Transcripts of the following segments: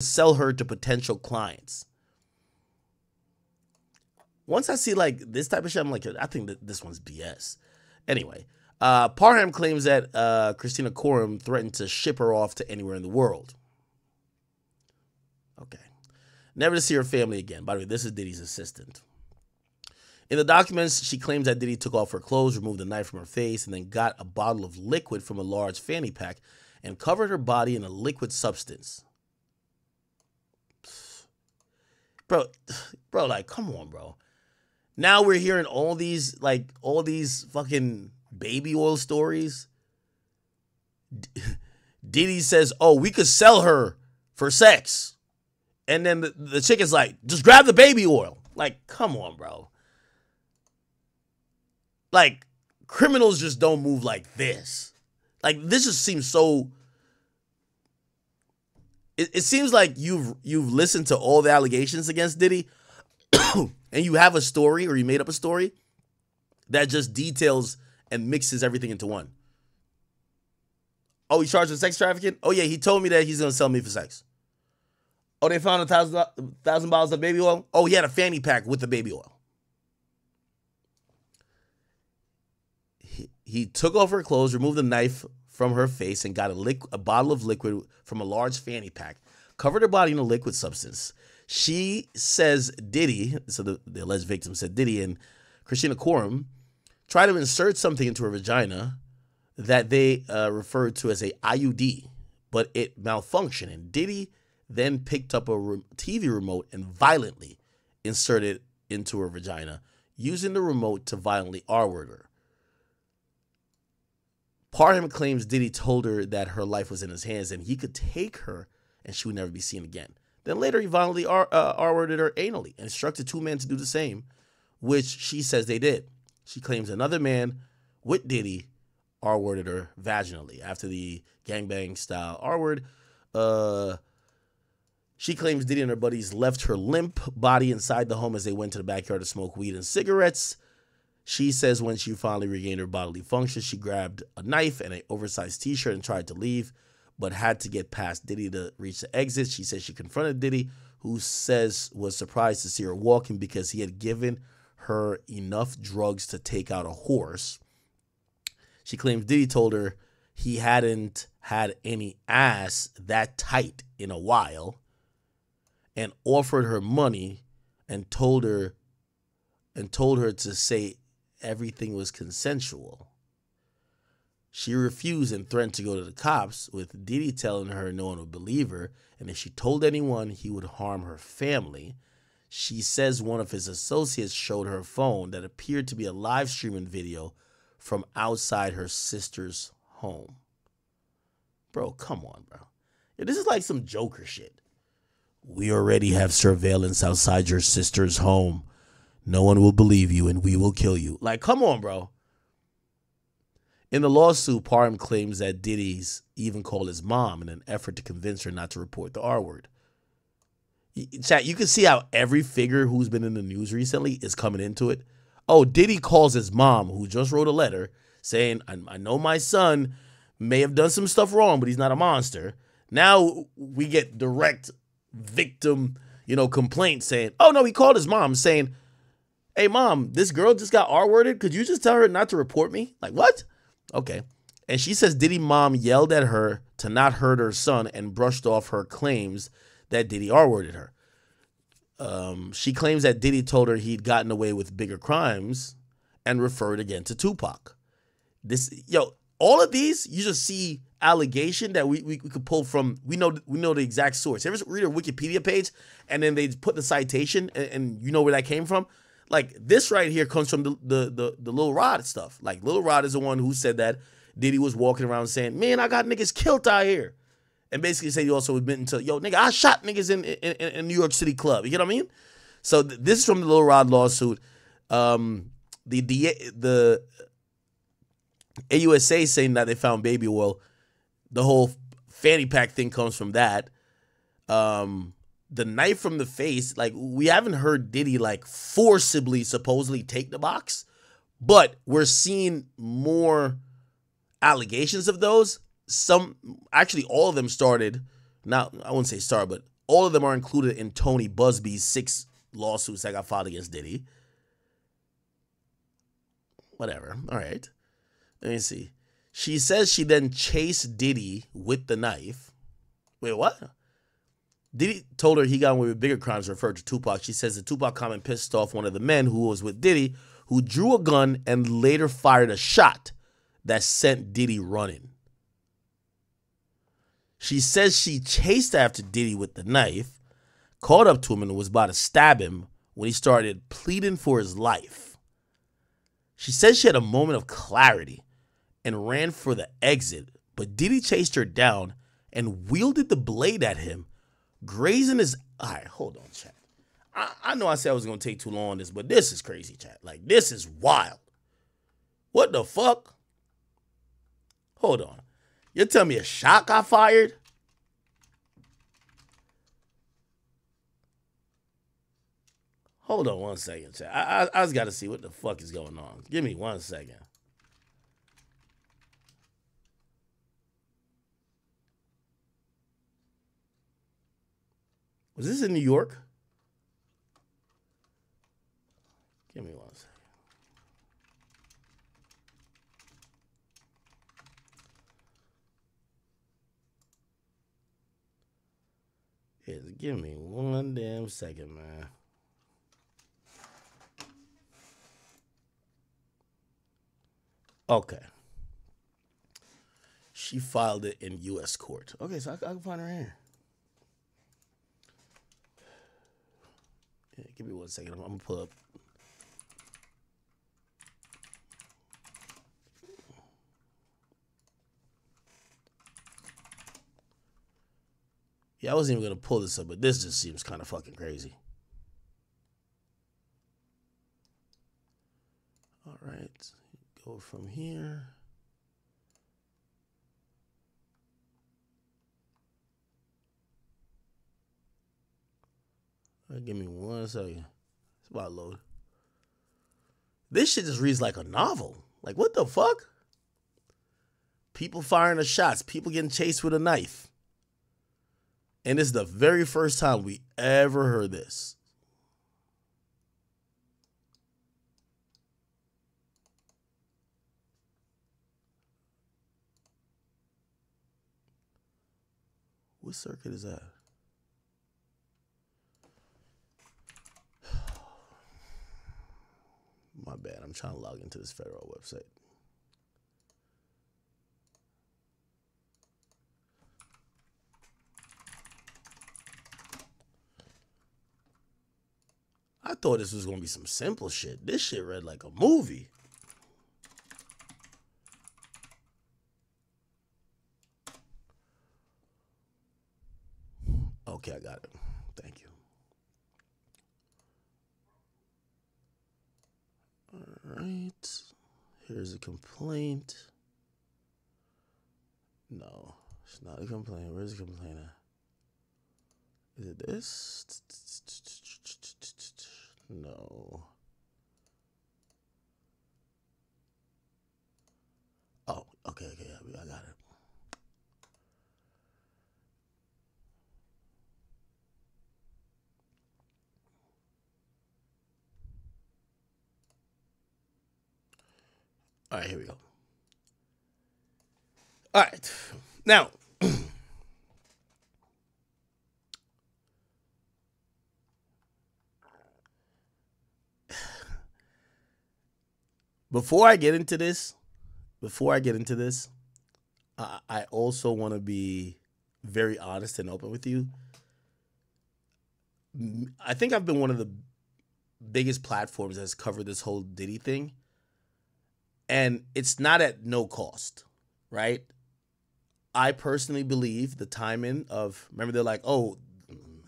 sell her to potential clients. Once I see like this type of shit, I'm like, I think that this one's BS. Anyway, Parham claims that Christina Coram threatened to ship her off to anywhere in the world. Okay. Never to see her family again. By the way, this is Diddy's assistant. In the documents, she claims that Diddy took off her clothes, removed the knife from her face, and then got a bottle of liquid from a large fanny pack and covered her body in a liquid substance. Bro, like, come on, bro. Now we're hearing all these fucking baby oil stories. Diddy says, oh, we could sell her for sex. And then the chick is like, just grab the baby oil. Like, come on, bro. Like, criminals just don't move like this. Like, this just seems so... It seems like you've listened to all the allegations against Diddy and you have a story, or you made up a story that just details and mixes everything into one. Oh, he charged with sex trafficking? Oh, yeah, he told me that he's going to sell me for sex. Oh, they found 1,000 bottles of baby oil? Oh, he had a fanny pack with the baby oil. He took off her clothes, removed the knife from her face, and got a bottle of liquid from a large fanny pack, covered her body in a liquid substance. She says Diddy, so the alleged victim said Diddy and Christina Coram tried to insert something into her vagina that they referred to as a IUD, but it malfunctioned, and Diddy then picked up a TV remote and violently inserted it into her vagina, using the remote to violently R-word her. Parham claims Diddy told her that her life was in his hands and he could take her and she would never be seen again. Then later he violently R-worded her anally and instructed two men to do the same, which she says they did. She claims another man with Diddy R-worded her vaginally. After the gangbang style R-word, she claims Diddy and her buddies left her limp body inside the home as they went to the backyard to smoke weed and cigarettes. She says when she finally regained her bodily function, she grabbed a knife and an oversized t-shirt and tried to leave, but had to get past Diddy to reach the exit. She says she confronted Diddy, who says was surprised to see her walking because he had given her enough drugs to take out a horse. She claims Diddy told her he hadn't had any ass that tight in a while and offered her money and told her to say everything was consensual. She refused and threatened to go to the cops, with Diddy telling her no one would believe her, and if she told anyone, he would harm her family. She says one of his associates showed her a phone that appeared to be a live streaming video from outside her sister's home. Bro, come on, bro. Yeah, this is like some Joker shit. We already have surveillance outside your sister's home. No one will believe you and we will kill you. Like, come on, bro. In the lawsuit, Parham claims that Diddy's even called his mom in an effort to convince her not to report the R word. Chat, you can see how every figure who's been in the news recently is coming into it. Oh, Diddy calls his mom, who just wrote a letter saying, I know my son may have done some stuff wrong, but he's not a monster. Now we get direct victim, complaints saying, oh, no, he called his mom saying, hey, mom, this girl just got R-worded. Could you just tell her not to report me? Like, what? Okay. And she says Diddy mom yelled at her to not hurt her son and brushed off her claims that Diddy R-worded her. She claims that Diddy told her he'd gotten away with bigger crimes and referred again to Tupac. All of these, you just see allegation that we could pull from. We know the exact source. You ever read a Wikipedia page and then they put the citation and you know where that came from? Like, this right here comes from the Lil Rod stuff. Like, Lil Rod is the one who said that Diddy was walking around saying, man, I got niggas killed out here. And basically said he also admitted to, yo, nigga, I shot niggas in New York City club. You know what I mean? So this is from the Lil Rod lawsuit. The AUSA saying that they found baby oil. The whole fanny pack thing comes from that. The knife from the face, like, we haven't heard Diddy like forcibly supposedly take the box, but we're seeing more allegations of those. Some, actually all of them started, now I wouldn't say started, but All of them are included in Tony Busby's 6 lawsuits that got filed against Diddy. Whatever. All right. Let me see. She says she then chased Diddy with the knife. Wait, what? Diddy told her he got away with bigger crimes, referred to Tupac. She says the Tupac comment pissed off one of the men who was with Diddy, who drew a gun and later fired a shot that sent Diddy running. She says she chased after Diddy with the knife, caught up to him and was about to stab him when he started pleading for his life. She says she had a moment of clarity and ran for the exit, but Diddy chased her down and wielded the blade at him, grazing his... All right, hold on, chat. I know I said I was going to take too long on this, but this is crazy, chat. Like, this is wild. What the fuck? Hold on. You're telling me a shot got fired? Hold on 1 second, chat. I just got to see what the fuck is going on. Give me 1 second. Was this in New York? Give me 1 second. Give me 1 damn second, man. Okay. She filed it in U.S. court. Okay, so I can find her here. Yeah, give me 1 second. I'm going to pull up. Yeah, I wasn't even going to pull this up, but this just seems kind of fucking crazy. All right. Go from here. All right, give me 1 second. It's about to load. This shit just reads like a novel. Like, what the fuck? People firing the shots. People getting chased with a knife. And this is the very first time we ever heard this. What circuit is that? My bad. I'm trying to log into this federal website. I thought this was going to be some simple shit. This shit read like a movie. Okay, I got it. Thank you. All right. Here's a complaint. No, it's not a complaint. Where's the complaint at? Is it this? No. Oh, okay, I got it. All right, here we go. All right. Now, before I get into this, I also want to be very honest and open with you. I think I've been one of the biggest platforms that's covered this whole Diddy thing. And it's not at no cost, right? I personally believe the timing of, remember they're like, oh,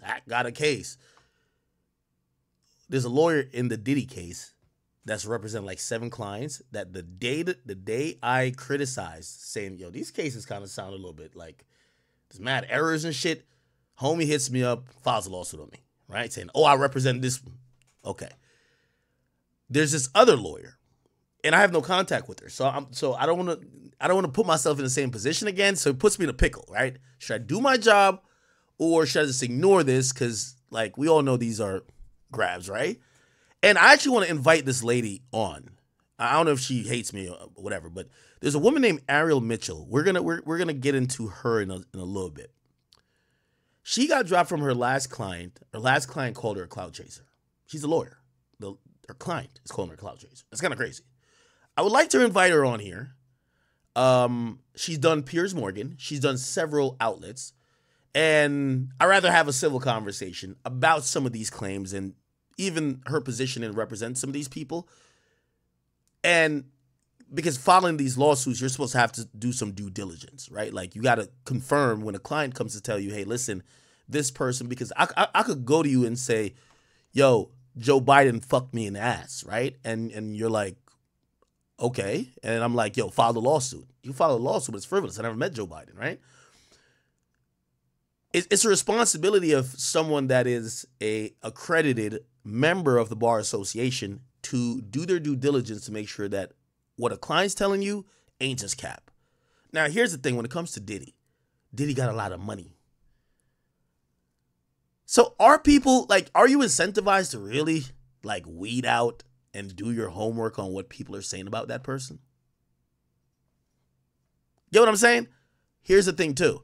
I got a case. There's a lawyer in the Diddy case that's representing like 7 clients that the day I criticized saying, yo, these cases kind of sound a little bit like there's mad errors and shit. Homie hits me up, files a lawsuit on me, right? Saying, oh, I represent this. Okay. There's this other lawyer. And I have no contact with her, so I don't want to put myself in the same position again. So it puts me in a pickle, right? Should I do my job, or should I just ignore this? Because, like, we all know these are grabs, right? And I actually want to invite this lady on. I don't know if she hates me or whatever, but there's a woman named Ariel Mitchell. We're gonna get into her in a little bit. She got dropped from her last client. Her last client called her a clout chaser. She's a lawyer. Her client is calling her a clout chaser. That's kind of crazy. I would like to invite her on here. She's done Piers Morgan. She's done several outlets. And I'd rather have a civil conversation about some of these claims and even her position and represent some of these people. And because following these lawsuits, you're supposed to have to do some due diligence, right? Like, you got to confirm when a client comes to tell you, hey, listen, this person, because I could go to you and say, yo, Joe Biden fucked me in the ass, right? And you're like, okay. And I'm like, yo, file the lawsuit. You file a lawsuit, but it's frivolous. I never met Joe Biden, right? It's a responsibility of someone that is a accredited member of the Bar Association to do their due diligence to make sure that what a client's telling you ain't just cap. Now, here's the thing. When it comes to Diddy got a lot of money. So are people, like, are you incentivized to really, like, weed out and do your homework on what people are saying about that person? You know what I'm saying? Here's the thing, too.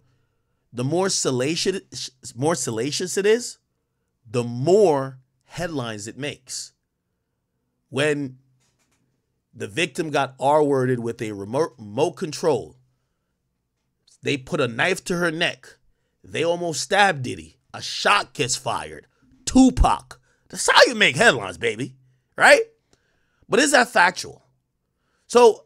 The more salacious it is, the more headlines it makes. When the victim got R-worded with a remote control, they put a knife to her neck. They almost stabbed Diddy. A shot gets fired. Tupac. That's how you make headlines, baby. Right? But is that factual? So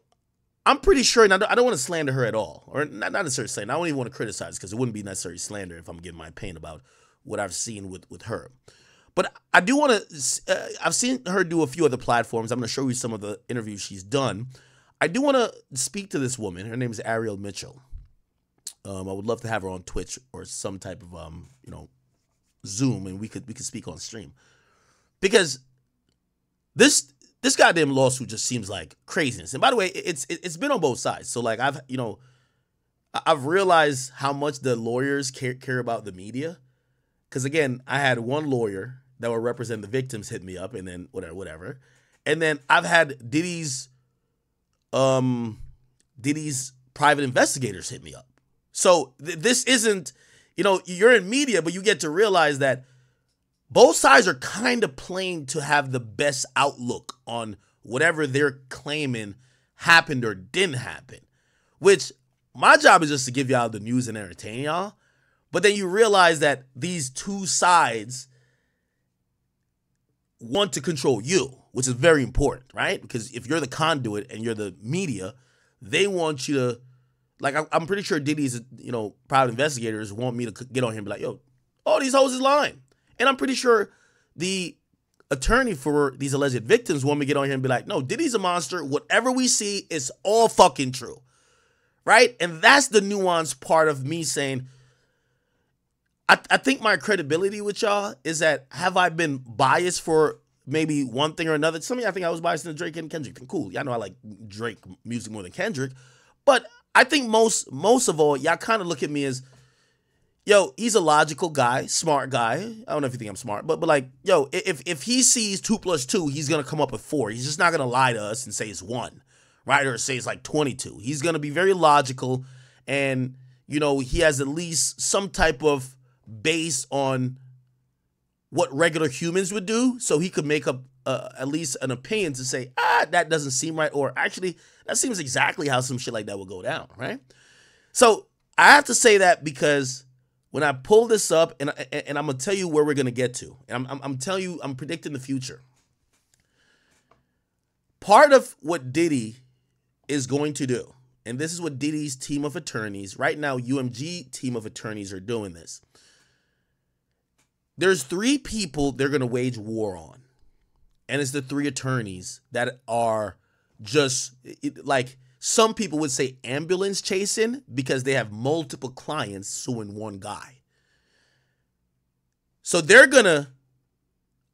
I'm pretty sure, and I don't want to slander her at all, or not necessarily slander. I don't even want to criticize, because it wouldn't be necessarily slander if I'm giving my opinion about what I've seen with her. But I do want to, I've seen her do a few other platforms. I'm going to show you some of the interviews she's done. I do want to speak to this woman. Her name is Ariel Mitchell. I would love to have her on Twitch or some type of, Zoom, and we could speak on stream. Because this goddamn lawsuit just seems like craziness. And by the way, it's been on both sides. So, like, I've realized how much the lawyers care about the media. Because, again, I had one lawyer that would represent the victims hit me up, and then whatever. And then I've had Diddy's private investigators hit me up. So this isn't, you're in media, but you get to realize that both sides are kind of playing to have the best outlook on whatever they're claiming happened or didn't happen, which my job is just to give y'all the news and entertain y'all. But then you realize that these two sides want to control you, which is very important, right? Because if you're the conduit and you're the media, they want you to, like, I'm pretty sure Diddy's, private investigators want me to get on him and be like, yo, all these hoes is lying. And I'm pretty sure the attorney for these alleged victims want me to get on here and be like, no, Diddy's a monster. Whatever we see is all fucking true, right? And that's the nuanced part of me saying, I think my credibility with y'all is that, have I been biased for maybe one thing or another? Some of y'all think I was biased in the Drake and Kendrick thing. Cool. Y'all know I like Drake music more than Kendrick. But I think most of all, y'all kind of look at me as, yo, he's a logical guy, smart guy. I don't know if you think I'm smart, but like, yo, if he sees 2 + 2, he's going to come up with 4. He's just not going to lie to us and say it's 1, right? Or say it's like 22. He's going to be very logical, and, he has at least some type of base on what regular humans would do, so he could make up at least an opinion to say, that doesn't seem right, or actually, that seems exactly how some shit like that would go down, right? So I have to say that because when I pull this up, and I'm gonna tell you where we're gonna get to, and I'm telling you, I'm predicting the future. Part of what Diddy is going to do, and this is what Diddy's team of attorneys, right now, UMG team of attorneys are doing this. There's 3 people they're gonna wage war on, and it's the 3 attorneys that are just like, some people would say ambulance chasing, because they have multiple clients suing one guy. So they're going to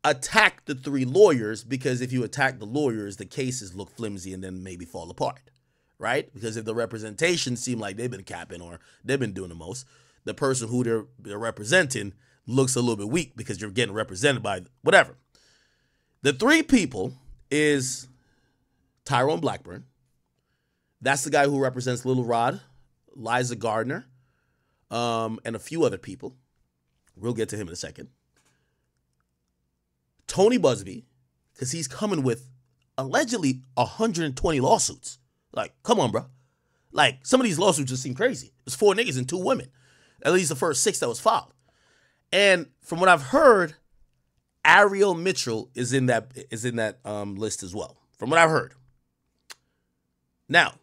attack the 3 lawyers, because if you attack the lawyers, the cases look flimsy and then maybe fall apart, right? Because if the representation seem like they've been capping or they've been doing the most, the person who they're representing looks a little bit weak because you're getting represented by whatever. The three people is Tyrone Blackburn. That's the guy who represents Lil Rod, Liza Gardner, and a few other people. We'll get to him in a second. Tony Busby, because he's coming with allegedly 120 lawsuits. Like, come on, bro. Like, some of these lawsuits just seem crazy. It's 4 niggas and 2 women. At least the first 6 that was filed. And from what I've heard, Ariel Mitchell is in that list as well. From what I've heard. Now,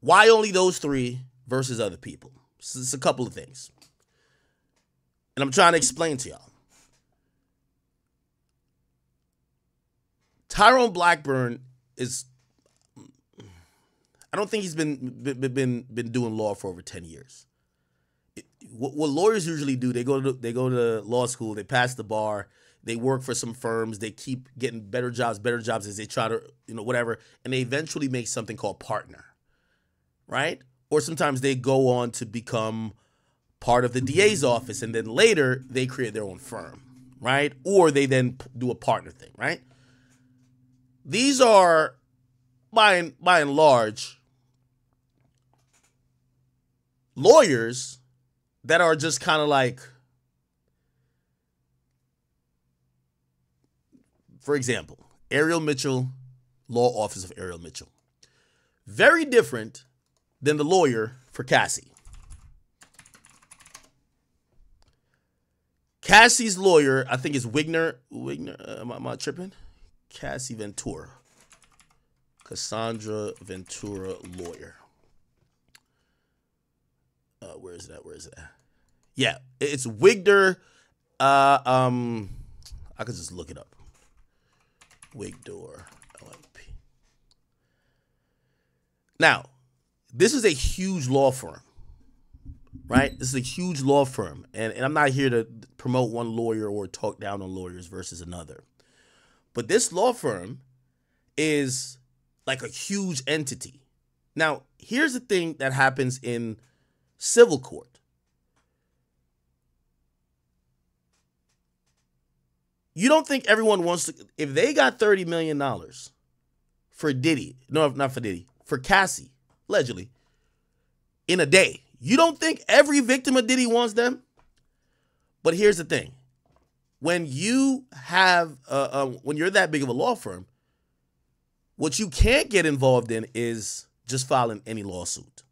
why only those 3 versus other people? So it's a couple of things. And I'm trying to explain to y'all. Tyrone Blackburn is, I don't think he's been doing law for over 10 years. What lawyers usually do, they go to law school, they pass the bar, they work for some firms, they keep getting better jobs as they try to, whatever, and they eventually make something called partner, right? Or sometimes they go on to become part of the DA's office, and then later they create their own firm, right? Or they then do a partner thing, right? These are, by and large, lawyers that are just kind of like, for example, Ariel Mitchell, law office of Ariel Mitchell. Very different than the lawyer for Cassie. Cassie's lawyer, I think, is Wigner. Am I tripping? Cassie Ventura. Cassandra Ventura lawyer. Where is that? Yeah, it's Wigner. I could just look it up. Wigdor LLP. Now, this is a huge law firm, right? This is a huge law firm, and I'm not here to promote one lawyer or talk down on lawyers versus another. But this law firm is like a huge entity. Now, here's the thing that happens in civil court. You don't think everyone wants to, if they got $30 million for Diddy, no, not for Diddy, for Cassie, allegedly, in a day, you don't think every victim of Diddy wants them? But here's the thing. When you have, when you're that big of a law firm, what you can't get involved in is just filing any lawsuit.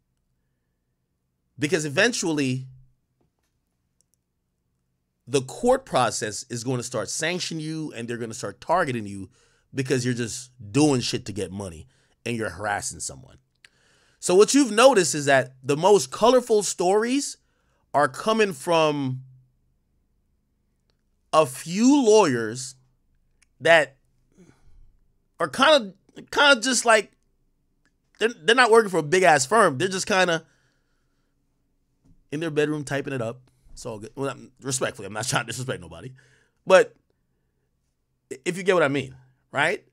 Because eventually, the court process is going to start sanctioning you, and they're going to start targeting you because you're just doing shit to get money and you're harassing someone. So what you've noticed is that the most colorful stories are coming from a few lawyers that are kind of just like, they're not working for a big ass firm. They're just kind of in their bedroom typing it up. It's all good. Well, respectfully, I'm not trying to disrespect nobody, but if you get what I mean, right?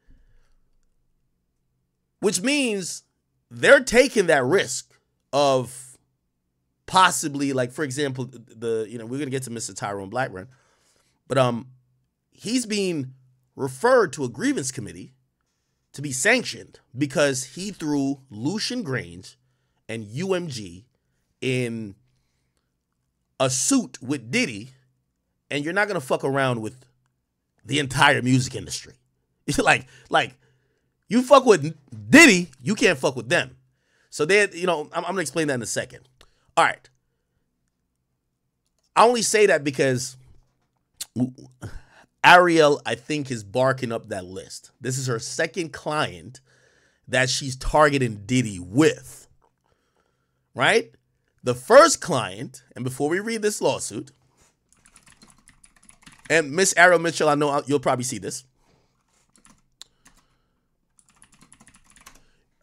Which means they're taking that risk of possibly, like, for example, we're gonna get to Mr. Tyrone Blackburn, but he's being referred to a grievance committee to be sanctioned because he threw Lucian Grange and UMG in a suit with Diddy, and you're not gonna fuck around with the entire music industry. like you fuck with Diddy, you can't fuck with them. So I'm gonna explain that in a second. All right. I only say that because Ariel, I think, is barking up that list. This is her second client that she's targeting Diddy with, right? The first client, and before we read this lawsuit, and Miss Ariel Mitchell, I know you'll probably see this.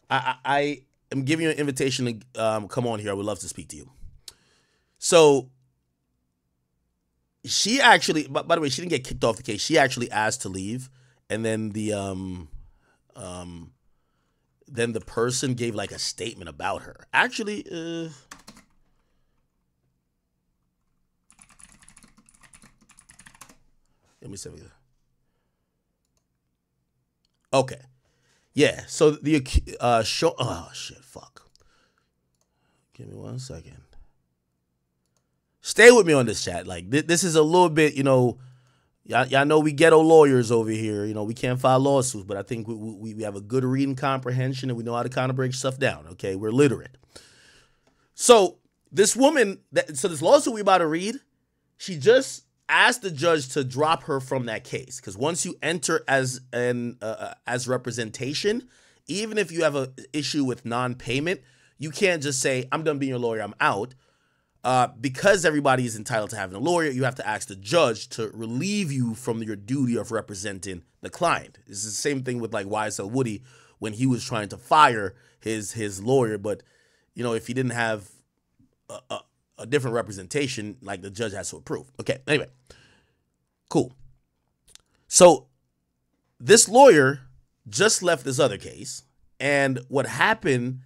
I am giving you an invitation to come on here. I would love to speak to you. So she actually, by the way, she didn't get kicked off the case. She actually asked to leave, and then the person gave like a statement about her. Actually, Let me see. Okay. Yeah. So the show. Oh shit. Fuck. Give me 1 second. Stay with me on this, chat. Like this is a little bit, you know. Y'all know we ghetto lawyers over here. You know, we can't file lawsuits, but I think we have a good reading comprehension and we know how to kind of break stuff down. Okay, we're literate. So this woman, so this lawsuit we about to read, she just asked the judge to drop her from that case because once you enter as representation, even if you have an issue with non-payment, you can't just say, I'm done being your lawyer, I'm out. Because everybody is entitled to having a lawyer, you have to ask the judge to relieve you from your duty of representing the client. It's the same thing with like YSL Woody when he was trying to fire his lawyer, but you know, if he didn't have a different representation, like the judge has to approve. Okay, anyway, cool. So this lawyer just left this other case, and what happened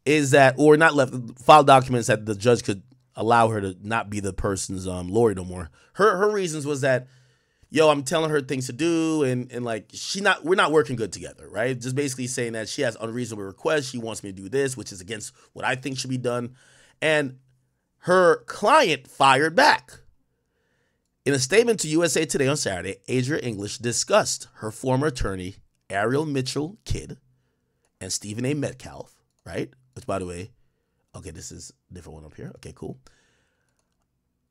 is that, or not left, filed documents that the judge could allow her to not be the person's lawyer no more. Her reasons was that, yo, I'm telling her things to do, and like we're not working good together, right? Just basically saying that she has unreasonable requests. She wants me to do this, which is against what I think should be done. And her client fired back. In a statement to USA Today on Saturday, Adria English discussed her former attorney, Ariel Mitchell Kidd, and Stephen A. Metcalf, right? Which, by the way, okay, this is a different one up here. Okay, cool.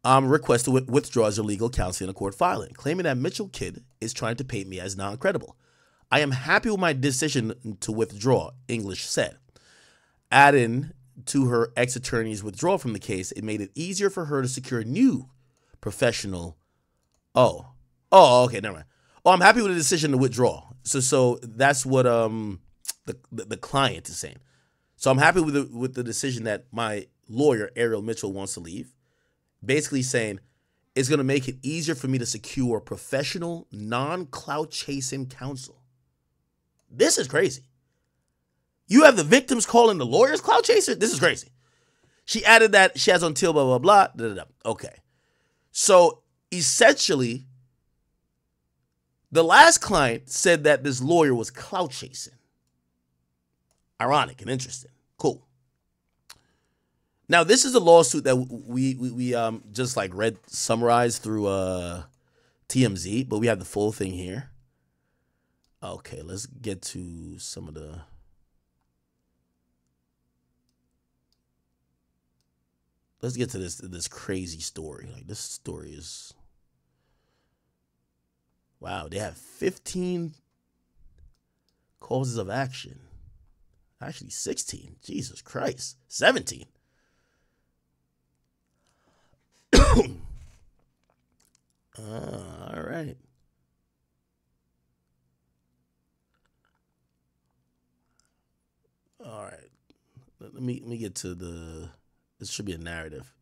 Request to withdraw as her legal counsel in a court filing, claiming that Mitchell Kidd is trying to paint me as non-credible. I am happy with my decision to withdraw, English said. Adding to her ex-attorney's withdrawal from the case, it made it easier for her to secure new professional. Oh, okay, never mind. Oh, I'm happy with the decision to withdraw. So that's what the client is saying. So I'm happy with the decision that my lawyer, Ariel Mitchell, wants to leave. Basically saying it's going to make it easier for me to secure professional, non-clout chasing counsel. This is crazy. You have the victims calling the lawyers clout chaser? This is crazy. She added that she has until blah, blah, blah. Da, da, da. Okay. So essentially, the last client said that this lawyer was clout chasing. Ironic and interesting. Cool. Now, this is a lawsuit that we just like read summarized through TMZ, but we have the full thing here. Okay, let's get to some of the. Let's get to this crazy story. Like, this story is. Wow, they have 15 causes of action. Actually, 16. Jesus Christ. 17. All right. All right. Let me get to the. This should be a narrative.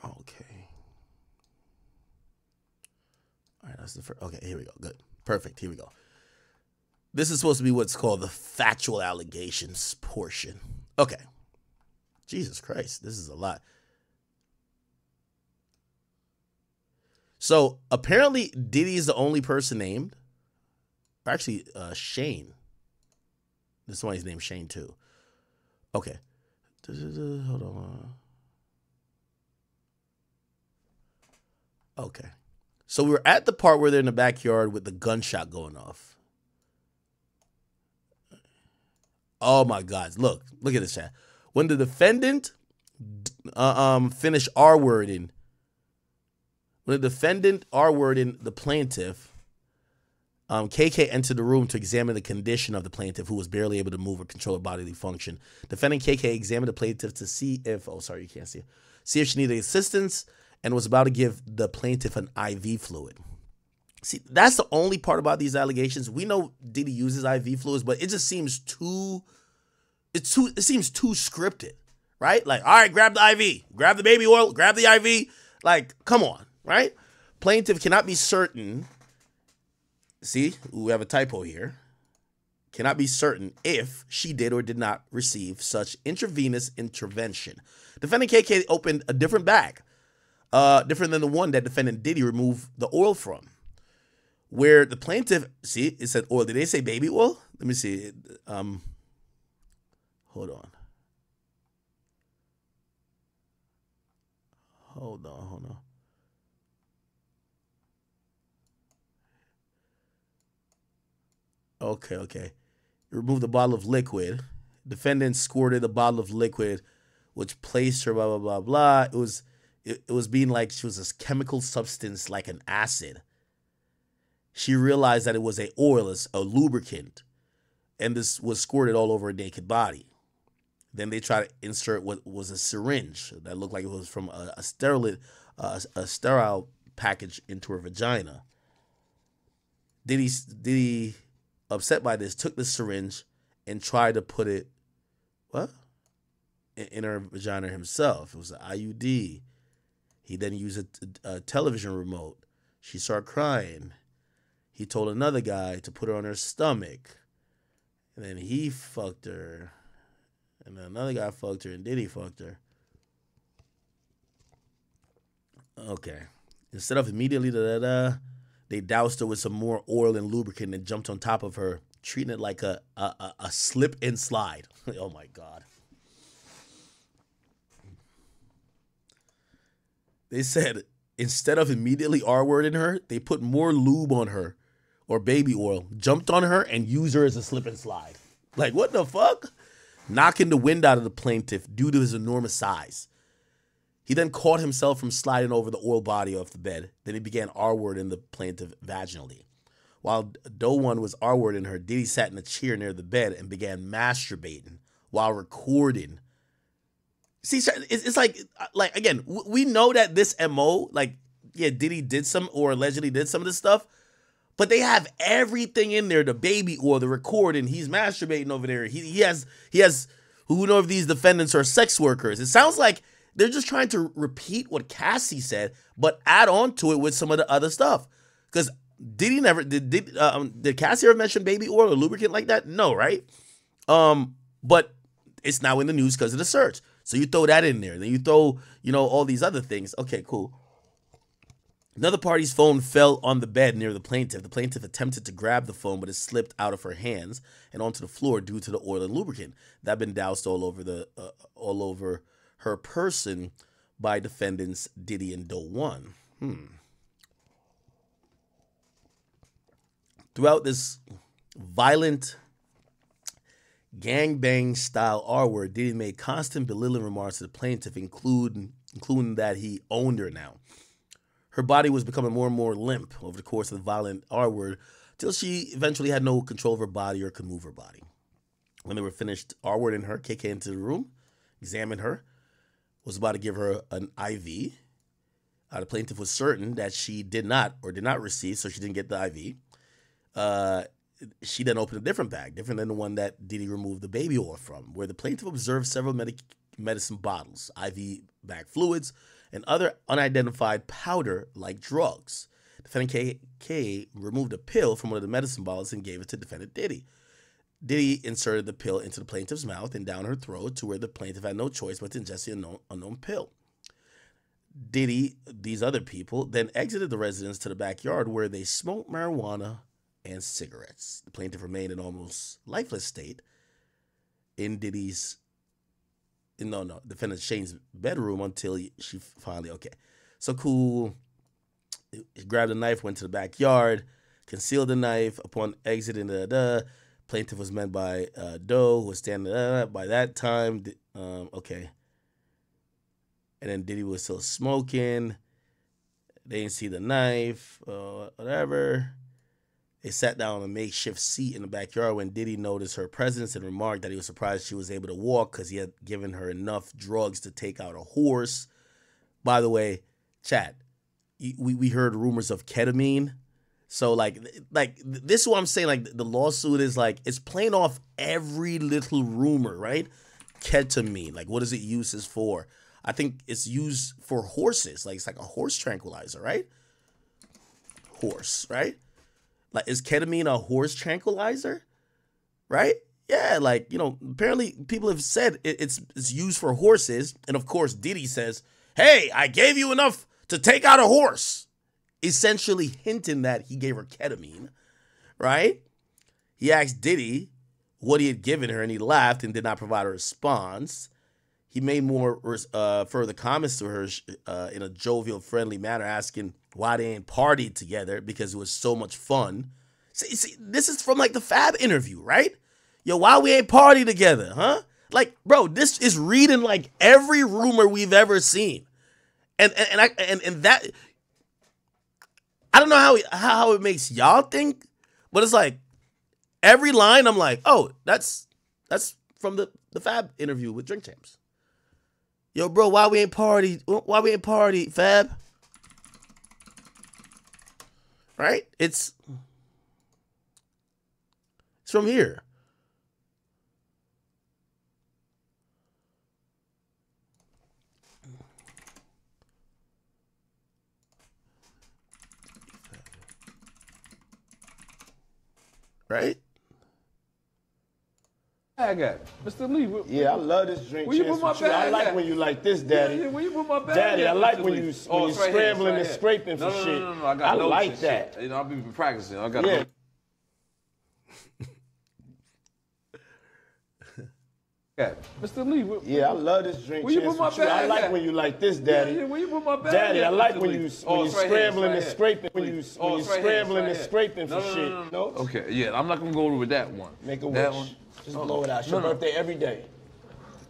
Okay. All right. That's the first. Okay. Here we go. Good. Perfect. Here we go. This is supposed to be what's called the factual allegations portion. Okay. Jesus Christ. This is a lot. So apparently Diddy is the only person named. Actually, Shane. This one is named Shane too. Okay. Hold on. Okay. So we were at the part where they're in the backyard with the gunshot going off. Oh my God. Look at this chat. When the defendant finished R-wording, when the defendant R-wording the plaintiff, KK entered the room to examine the condition of the plaintiff, who was barely able to move or control her bodily function. Defendant KK examined the plaintiff to see if, oh, sorry, you can't see it, see if she needed assistance and was about to give the plaintiff an IV fluid. See, that's the only part about these allegations. We know Diddy uses IV fluids, but it just seems it seems too scripted, right? Like, all right, grab the IV, grab the baby oil, grab the IV. Like, come on, right? Plaintiff cannot be certain. See, we have a typo here. Cannot be certain if she did or did not receive such intravenous intervention. Defendant KK opened a different bag different than the one that defendant Diddy removed the oil from. Where the plaintiff, see, it said oil. Did they say baby oil? Let me see. Hold on. Hold on. Okay. Removed the bottle of liquid. Defendant squirted the bottle of liquid, which placed her blah blah blah blah. It was being like she was a chemical substance like an acid. She realized that it was a oil, a lubricant, and this was squirted all over her naked body. Then they tried to insert what was a syringe that looked like it was from a sterile package into her vagina. Diddy, upset by this, took the syringe and tried to put it, in her vagina himself. It was an IUD. He then used a television remote. She started crying. He told another guy to put her on her stomach. And then he fucked her. And then another guy fucked her, and Diddy fucked her. Okay. Instead of immediately they doused her with some more oil and lubricant and jumped on top of her, treating it like a slip and slide. Oh my God. They said instead of immediately R-wording her, they put more lube on her or baby oil, jumped on her, and used her as a slip and slide. Like, what the fuck? Knocking the wind out of the plaintiff due to his enormous size. He then caught himself from sliding over the oil body off the bed. Then he began R-wording the plaintiff vaginally. While Doe 1 was R-wording her, Diddy sat in a chair near the bed and began masturbating while recording. See, it's like again, we know that this MO, like, yeah, Diddy did some or allegedly did some of this stuff, but they have everything in there, the baby oil, the recording. He's masturbating over there. He has, who know if these defendants are sex workers. It sounds like they're just trying to repeat what Cassie said, but add on to it with some of the other stuff. Because Diddy never, did Cassie ever mention baby oil or lubricant like that? No, right? But it's now in the news because of the search. So you throw that in there. Then you throw, all these other things. Okay, cool. Another party's phone fell on the bed near the plaintiff. The plaintiff attempted to grab the phone, but it slipped out of her hands and onto the floor due to the oil and lubricant that had been doused all over her person by defendants Diddy and Doe 1. Throughout this violent gangbang style R-word, Diddy made constant belittling remarks to the plaintiff, including that he owned her now. Her body was becoming more and more limp over the course of the violent R-word till she eventually had no control of her body or could move her body. When they were finished R-wording her, KK into the room, examined her, was about to give her an IV. The plaintiff was certain that she did not receive, so she didn't get the IV. She then opened a different bag, different than the one that Diddy removed the baby oil from, where the plaintiff observed several medicine bottles, IV bag fluids, and other unidentified powder-like drugs. Defendant KK removed a pill from one of the medicine bottles and gave it to defendant Diddy. Diddy inserted the pill into the plaintiff's mouth and down her throat to where the plaintiff had no choice but to ingest the unknown pill. Diddy, these other people, then exited the residence to the backyard where they smoked marijuana and cigarettes. The plaintiff remained in almost lifeless state in defendant Shane's bedroom until she finally, so cool. He grabbed a knife, went to the backyard, concealed the knife. Upon exiting plaintiff was met by Doe, who was standing by that time. And then Diddy was still smoking. They didn't see the knife, whatever. They sat down on a makeshift seat in the backyard when Diddy noticed her presence and remarked that he was surprised she was able to walk because he had given her enough drugs to take out a horse. By the way, chat, we heard rumors of ketamine. So, like this is what I'm saying. Like, the lawsuit is like, it's playing off every little rumor, right? Ketamine, like, what is it used for? I think it's used for horses. Like, it's like a horse tranquilizer, right? Horse, right? Like, is ketamine a horse tranquilizer? Right? Yeah, like, apparently people have said it's used for horses. And of course, Diddy says, hey, I gave you enough to take out a horse, essentially hinting that he gave her ketamine, right? He asked Diddy what he had given her, and he laughed and did not provide a response. He made more further comments to her in a jovial, friendly manner, asking why they ain't partied together because it was so much fun. See, this is from like the Fab interview, right? Yo, why we ain't party together, huh? Like, bro, this is reading like every rumor we've ever seen, and that I don't know how it makes y'all think, but it's like every line I'm like, oh, that's from the Fab interview with Drink Champs. Yo, bro, why we ain't party? Why we ain't party, Fab? Right? It's from here. Right? Bag at Mr. Lee. Yeah, I love this drink. Where you put my bag I like at? when you like this, Daddy. Yeah, where you put my bag Daddy, at, I like Mr. when Lee? you Oh, when it's you right here, scrambling it's and right here. scraping for shit. No, I got I notes like and that. shit. You know, I'll be practicing. I got Yeah. Mr. Lee. Yeah, I love this drink. Where you put my bag I like at? when you like this, Daddy. Yeah, where you put my bag Daddy, at, I like Mr. when Lee? you Oh, when it's you right here, scrambling it's and right scraping here. when you Oh, when you it's right here, scrambling it's and right here. scraping for shit. No? Okay, yeah, I'm not gonna go with that one. Make a That wish. one. Just blow it out. It's your birthday every day.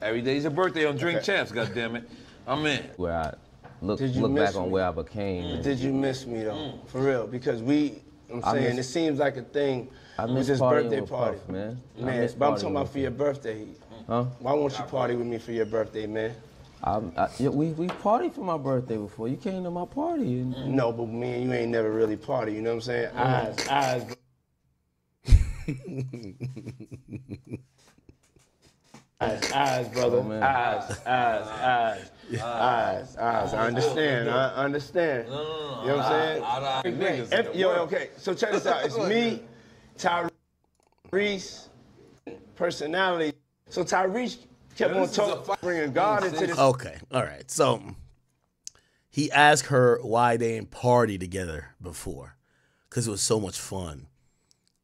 Every day's your birthday on Drink Okay. Champs, goddammit. I'm in. Where I look Did you back miss on me? where I became. Did you miss me though? For real? Because I'm saying it seems like a thing I with miss this partying birthday with party, Puff, man. I Man, miss but I'm partying talking about with for your birthday. Huh? Why won't you party with me for your birthday, man? Yeah, we partied for my birthday before. You came to my party. And, No, but me and you ain't never really party. You know what I'm saying? Eyes. Eyes, brother. Oh, man. Eyes. I understand. You know what I'm saying? Okay. So check this out. It's me, Tyrese, personality. So Tyrese kept on talking, bringing God into this. Okay, all right. So he asked her why they ain't party together before, because it was so much fun,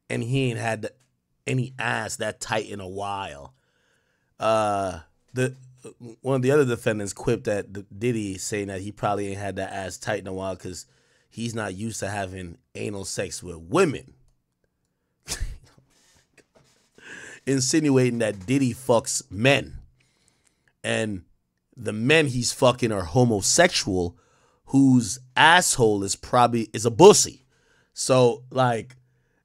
and he ain't had any ass that tight in a while. One of the other defendants quipped at Diddy, saying that he probably ain't had that ass tight in a while because he's not used to having anal sex with women. Insinuating that Diddy fucks men, and the men he's fucking are homosexual, whose asshole is a pussy. So like,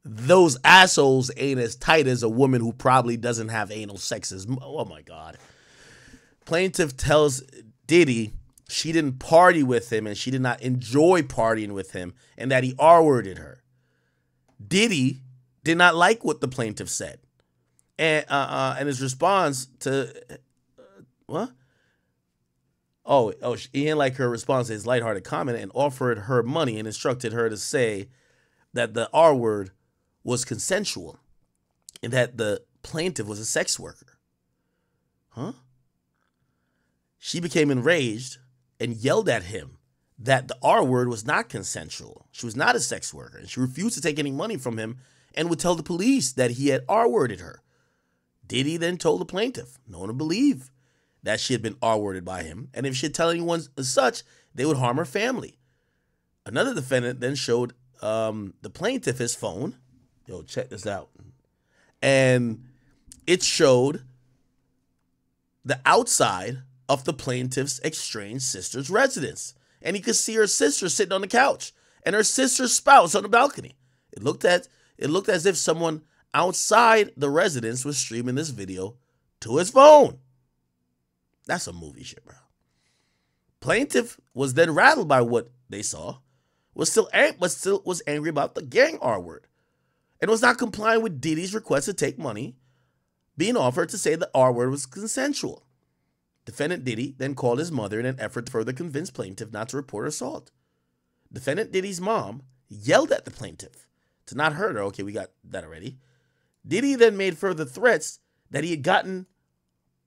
those assholes ain't as tight as a woman who probably doesn't have anal sex. Oh my God. Plaintiff tells Diddy she didn't party with him and she did not enjoy partying with him, and that he R-worded her. Diddy did not like what the plaintiff said. And his response to what? Oh, he didn't like her response to his lighthearted comment and offered her money and instructed her to say that the R word was consensual and that the plaintiff was a sex worker. Huh? She became enraged and yelled at him that the R word was not consensual. She was not a sex worker, and she refused to take any money from him and would tell the police that he had R-worded her. Diddy then told the plaintiff no one would believe that she had been R-worded by him, and if she'd tell anyone as such, they would harm her family. Another defendant then showed the plaintiff his phone. Yo, check this out. And it showed the outside of the plaintiff's estranged sister's residence. And he could see her sister sitting on the couch and her sister's spouse on the balcony. It looked as if someone outside the residence was streaming this video to his phone. That's some movie shit, bro. Plaintiff was then rattled by what they saw, but still was angry about the gang R word, and was not complying with Diddy's request to take money being offered to say the R word was consensual. Defendant Diddy then called his mother in an effort to further convince plaintiff not to report assault. Defendant Diddy's mom yelled at the plaintiff to not hurt her. Okay, we got that already. Diddy then made further threats that he had gotten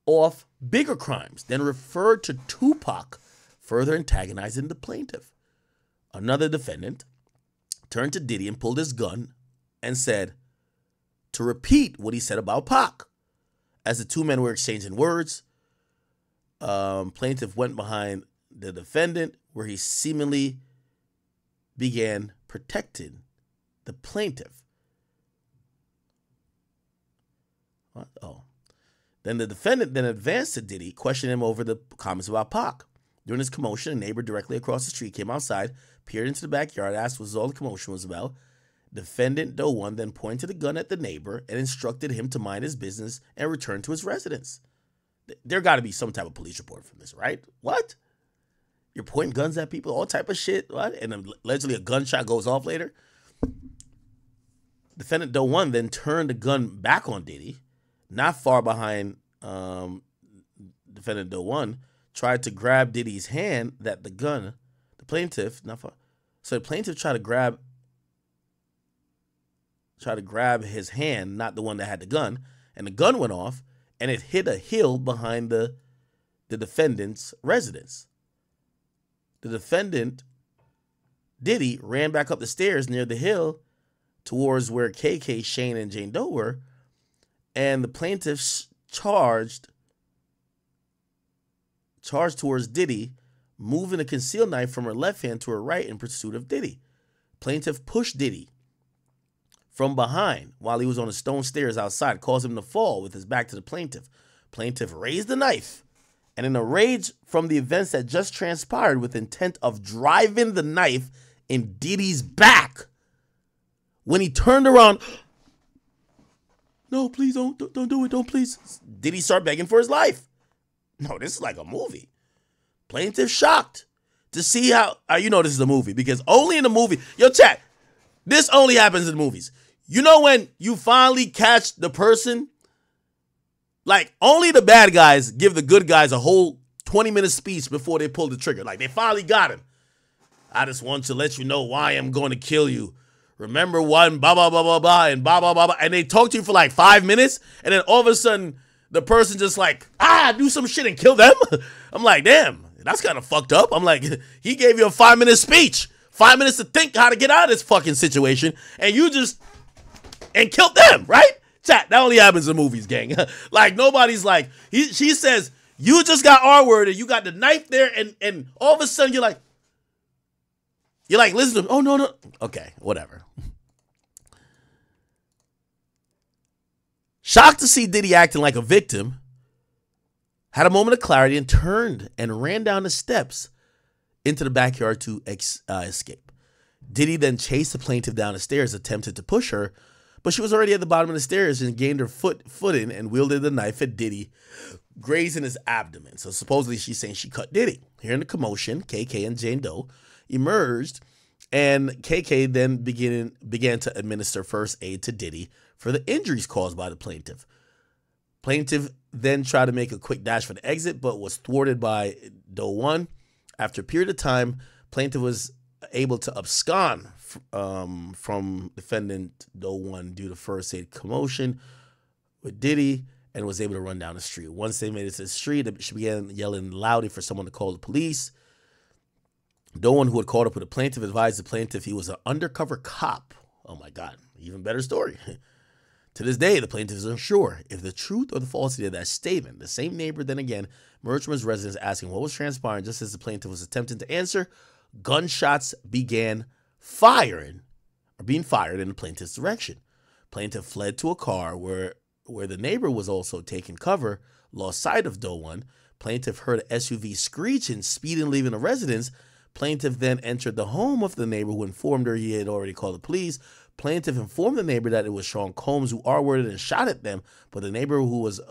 off bigger crimes, then referred to Tupac, further antagonizing the plaintiff. Another defendant turned to Diddy and pulled his gun and said to repeat what he said about Pac. As the two men were exchanging words, plaintiff went behind the defendant where he seemingly began protecting the plaintiff. What? Oh. Then the defendant then advanced to Diddy, questioning him over the comments about Pac. During this commotion, a neighbor directly across the street came outside, peered into the backyard, asked what all the commotion was about. Defendant Doe 1 then pointed a gun at the neighbor and instructed him to mind his business and return to his residence. There got to be some type of police report from this, right? What? You're pointing guns at people, all type of shit, what? And allegedly a gunshot goes off later. Defendant Doe 1 then turned the gun back on Diddy, not far behind Defendant Doe 1, tried to grab Diddy's hand that the gun, the plaintiff, not far. So the plaintiff tried to grab his hand, not the one that had the gun, and the gun went off, and it hit a hill behind the defendant's residence. The defendant, Diddy, ran back up the stairs near the hill towards where KK, Shane, and Jane Doe were, and the plaintiff charged towards Diddy, moving a concealed knife from her left hand to her right in pursuit of Diddy. Plaintiff pushed Diddy from behind while he was on the stone stairs outside, caused him to fall with his back to the plaintiff. Plaintiff raised the knife, and in a rage from the events that just transpired with intent of driving the knife in Diddy's back, when he turned around, no, please don't do it, don't please. Diddy started begging for his life. No, this is like a movie. Plaintiff shocked to see how you know this is a movie, because only in the movie, yo chat, this only happens in movies. You know when you finally catch the person, like only the bad guys give the good guys a whole 20-minute speech before they pull the trigger. Like they finally got him. I just want to let you know why I'm going to kill you. Remember one, blah, blah, blah, blah, blah, and blah, blah, blah, blah. And they talk to you for like 5 minutes, and then all of a sudden, the person just like, do some shit and kill them. I'm like, damn, that's kind of fucked up. I'm like, he gave you a 5-minute speech, 5 minutes to think how to get out of this fucking situation, and you just, and killed them, right? Chat, that only happens in movies, gang. Like, nobody's like, she says, you just got R-worded, you got the knife there, and all of a sudden you're like, listen to him. Oh, no. Okay, whatever. Shocked to see Diddy acting like a victim, had a moment of clarity and turned and ran down the steps into the backyard to escape. Diddy then chased the plaintiff down the stairs, attempted to push her, but she was already at the bottom of the stairs and gained her footing and wielded the knife at Diddy, grazing his abdomen. So supposedly she's saying she cut Diddy. Hearing the commotion, KK and Jane Doe emerged, and KK then began to administer first aid to Diddy for the injuries caused by the plaintiff. Plaintiff then tried to make a quick dash for the exit, but was thwarted by Doe 1. After a period of time, plaintiff was able to abscond from defendant Doe 1 due to first aid commotion with Diddy, and was able to run down the street. Once they made it to the street, she began yelling loudly for someone to call the police. Doe 1, who had called up with the plaintiff, advised the plaintiff he was an undercover cop. Oh my God, even better story. To this day, the plaintiff is unsure if the truth or the falsity of that statement. The same neighbor then again emerged from his residence asking what was transpiring. Just as the plaintiff was attempting to answer, gunshots being fired in the plaintiff's direction. Plaintiff fled to a car where the neighbor was also taking cover, lost sight of Doe 1. Plaintiff heard an SUV screeching, speeding, leaving the residence. Plaintiff then entered the home of the neighbor, who informed her he had already called the police. Plaintiff informed the neighbor that it was Sean Combs who R-worded and shot at them, but the neighbor who was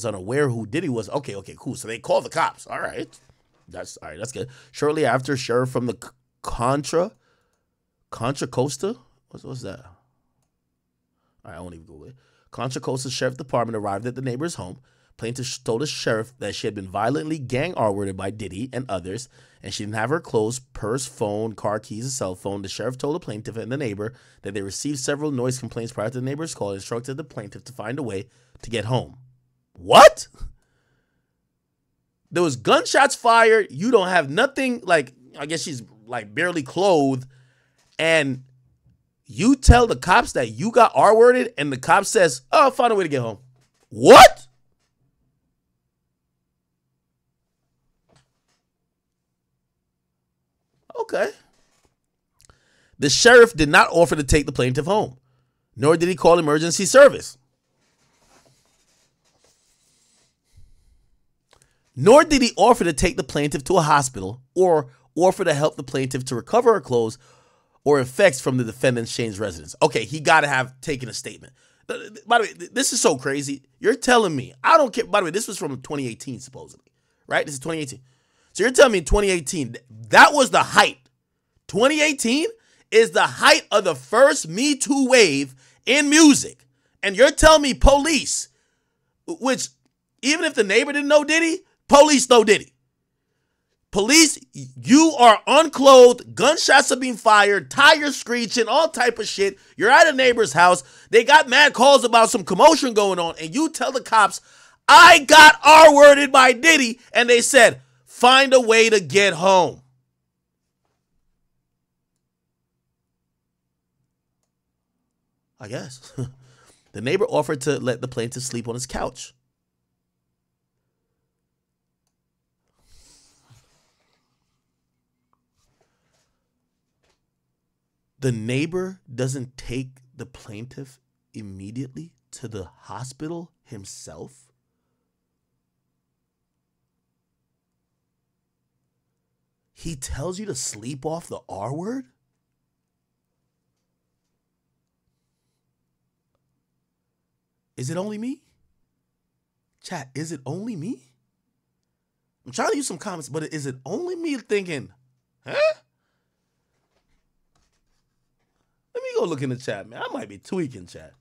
unaware who Diddy was. Okay, cool. So they called the cops. All right, that's good. Shortly after, sheriff from the Contra Costa. What's that? All right, I won't even Google it. Contra Costa Sheriff Department arrived at the neighbor's home. Plaintiff told the sheriff that she had been violently gang R-worded by Diddy and others, and she didn't have her clothes, purse, phone, car keys, and cell phone. The sheriff told the plaintiff and the neighbor that they received several noise complaints prior to the neighbor's call and instructed the plaintiff to find a way to get home. What? There was gunshots fired. You don't have nothing, like, I guess she's like barely clothed, and you tell the cops that you got R-worded, and the cop says, "Oh, I'll find a way to get home." What? Okay. The sheriff did not offer to take the plaintiff home, nor did he call emergency service. Nor did he offer to take the plaintiff to a hospital or offer to help the plaintiff to recover her clothes or effects from the defendant's changed residence. Okay, he got to have taken a statement. By the way, this is so crazy. You're telling me, I don't care. By the way, this was from 2018, supposedly, right? This is 2018. So you're telling me in 2018, that was the height. 2018 is the height of the first Me Too wave in music. And you're telling me police, which even if the neighbor didn't know Diddy, police know Diddy. Police, you are unclothed, gunshots are being fired, tires screeching, all type of shit. You're at a neighbor's house. They got mad calls about some commotion going on, and you tell the cops, I got R-worded by Diddy, and they said, find a way to get home. I guess. The neighbor offered to let the plaintiff sleep on his couch. The neighbor doesn't take the plaintiff immediately to the hospital himself. He tells you to sleep off the R word? Is it only me? Chat, is it only me? I'm trying to use some comments, but is it only me thinking, huh? Let me go look in the chat, man. I might be tweaking, chat.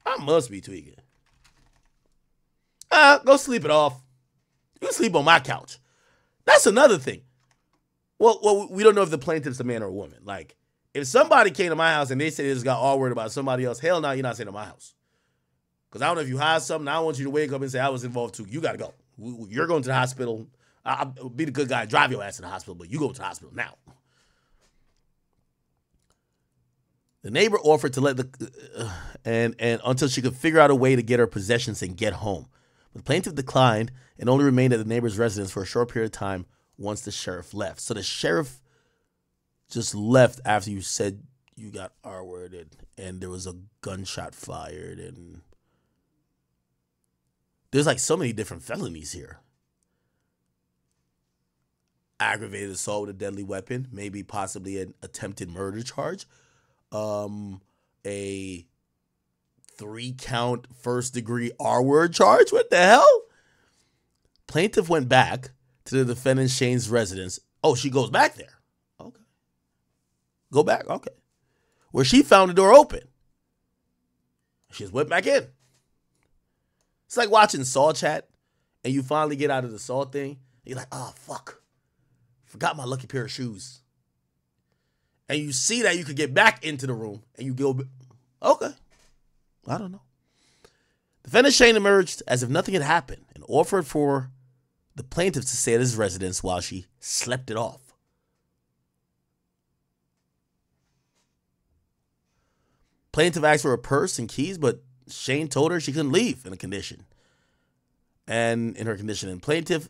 I must be tweaking. Go sleep it off. You can sleep on my couch. That's another thing. Well, we don't know if the plaintiff's a man or a woman. Like, if somebody came to my house and they said they just got all word about somebody else, hell no, you're not staying at my house. Because I don't know if you hide something. I want you to wake up and say, I was involved too. You got to go. You're going to the hospital. I'll be the good guy, drive your ass to the hospital, but you go to the hospital now. The neighbor offered to let and until she could figure out a way to get her possessions and get home. But the plaintiff declined and only remained at the neighbor's residence for a short period of time once the sheriff left. So the sheriff just left after you said you got R-worded and there was a gunshot fired, and there's like so many different felonies here. Aggravated assault with a deadly weapon, maybe possibly an attempted murder charge. A 3-count first-degree R-word charge? What the hell? Plaintiff went back to the defendant Shane's residence. Oh, she goes back there. Okay. Go back? Okay. Where she found the door open. She just went back in. It's like watching Saw Chat, and you finally get out of the Saw thing, and you're like, oh, fuck. Forgot my lucky pair of shoes. And you see that you could get back into the room, and you go, okay, I don't know. Defendant Shane emerged as if nothing had happened and offered for the plaintiff to stay at his residence while she slept it off. Plaintiff asked for her purse and keys, but Shane told her she couldn't leave in her condition. And plaintiff,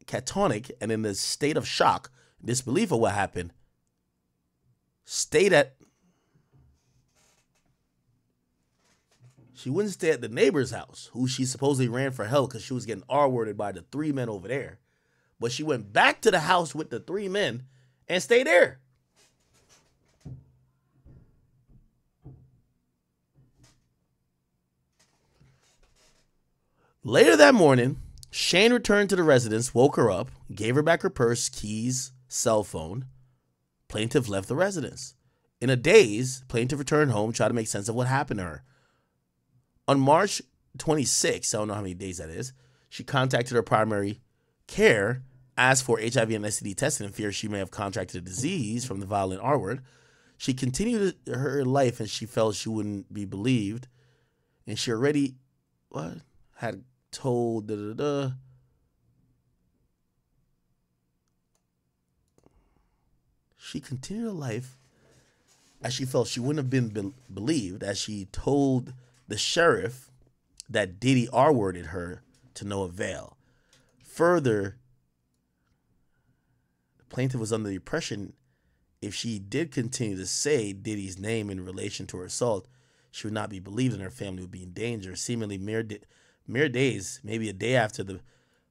catatonic and in the state of shock, disbelief of what happened, she wouldn't stay at the neighbor's house, who she supposedly ran for help because she was getting R-worded by the 3 men over there. But she went back to the house with the 3 men and stayed there. Later that morning, Shane returned to the residence, woke her up, gave her back her purse, keys, cell phone. Plaintiff left the residence. In a daze, plaintiff returned home, tried to make sense of what happened to her. On March 26, I don't know how many days that is, she contacted her primary care, asked for HIV and STD testing in fear she may have contracted a disease from the violent R-word. She continued her life and she felt she wouldn't be believed. And she already had told she continued her life as she felt she wouldn't have been believed, as she told the sheriff that Diddy R-worded her to no avail. Further, the plaintiff was under the impression if she did continue to say Diddy's name in relation to her assault, she would not be believed and her family would be in danger. Seemingly mere days, maybe a day after the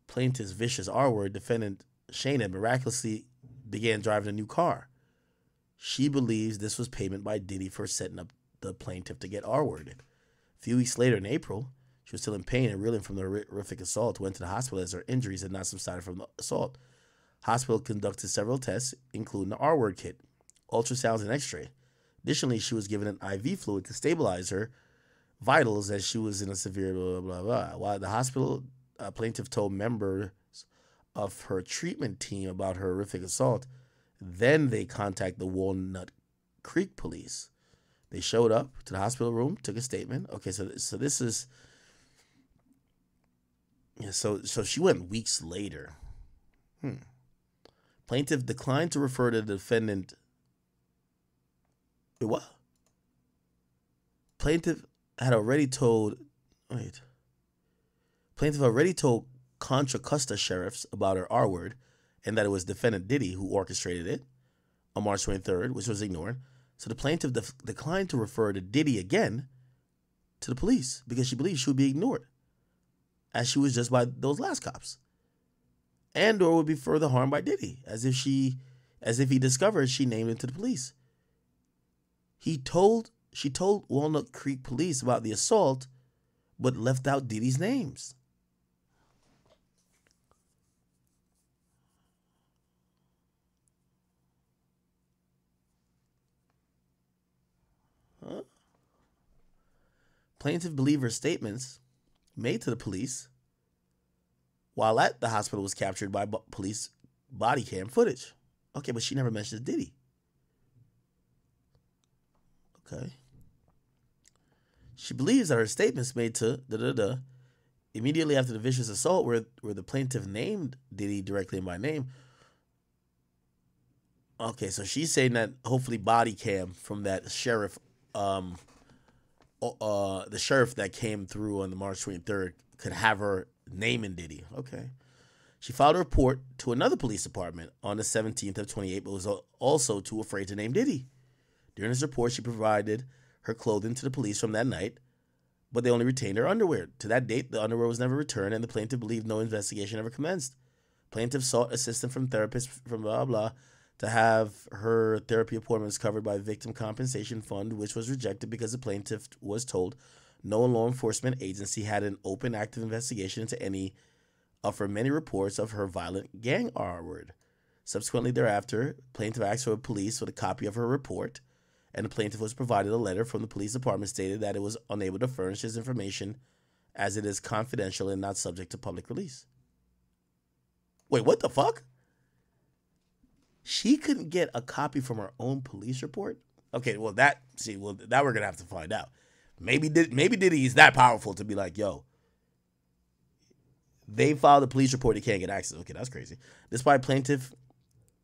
plaintiff's vicious R-word, defendant Shayna miraculously began driving a new car. She believes this was payment by Diddy for setting up the plaintiff to get R-worded. A few weeks later in April, she was still in pain and reeling from the horrific assault, went to the hospital as her injuries had not subsided from the assault. Hospital conducted several tests, including the R-word kit, ultrasounds, and x-ray. Additionally, she was given an IV fluid to stabilize her vitals as she was in a severe blah, blah, blah. While at the hospital, a plaintiff told members of her treatment team about her horrific assault. Then they contacted the Walnut Creek police. They showed up to the hospital room, took a statement. Okay, so this is... Yeah, so she went weeks later. Plaintiff declined to refer to the defendant. Wait, what? Plaintiff already told Contra Costa sheriffs about her R-word and that it was defendant Diddy who orchestrated it on March 23rd, which was ignored. So the plaintiff declined to refer to Diddy again to the police because she believed she would be ignored, as she was just by those last cops, and or would be further harmed by Diddy, as if he discovered she named it to the police. She told Walnut Creek police about the assault, but left out Diddy's names. Huh? Plaintiff believed her statements made to the police while at the hospital was captured by police body cam footage. Okay, but she never mentioned Diddy. Okay. She believes that her statements made to immediately after the vicious assault where the plaintiff named Diddy directly and by name. Okay, so she's saying that hopefully body cam from that sheriff, the sheriff that came through on the March 23rd could have her naming Diddy. Okay. She filed a report to another police department on the 17th of 28, but was also too afraid to name Diddy. During this report, she provided her clothing to the police from that night, but they only retained her underwear. To that date, the underwear was never returned, and the plaintiff believed no investigation ever commenced. Plaintiff sought assistance from therapists from blah, blah, to have her therapy appointments covered by Victim Compensation Fund, which was rejected because the plaintiff was told no law enforcement agency had an open, active investigation into any of her many reports of her violent gang R-word. Subsequently thereafter, plaintiff asked for police with a copy of her report, and the plaintiff was provided a letter from the police department stated that it was unable to furnish his information as it is confidential and not subject to public release. Wait, what the fuck? She couldn't get a copy from her own police report? Okay, well that we're gonna have to find out. Maybe Diddy is that powerful to be like, yo, they filed a police report, they can't get access. Okay, that's crazy. Despite plaintiff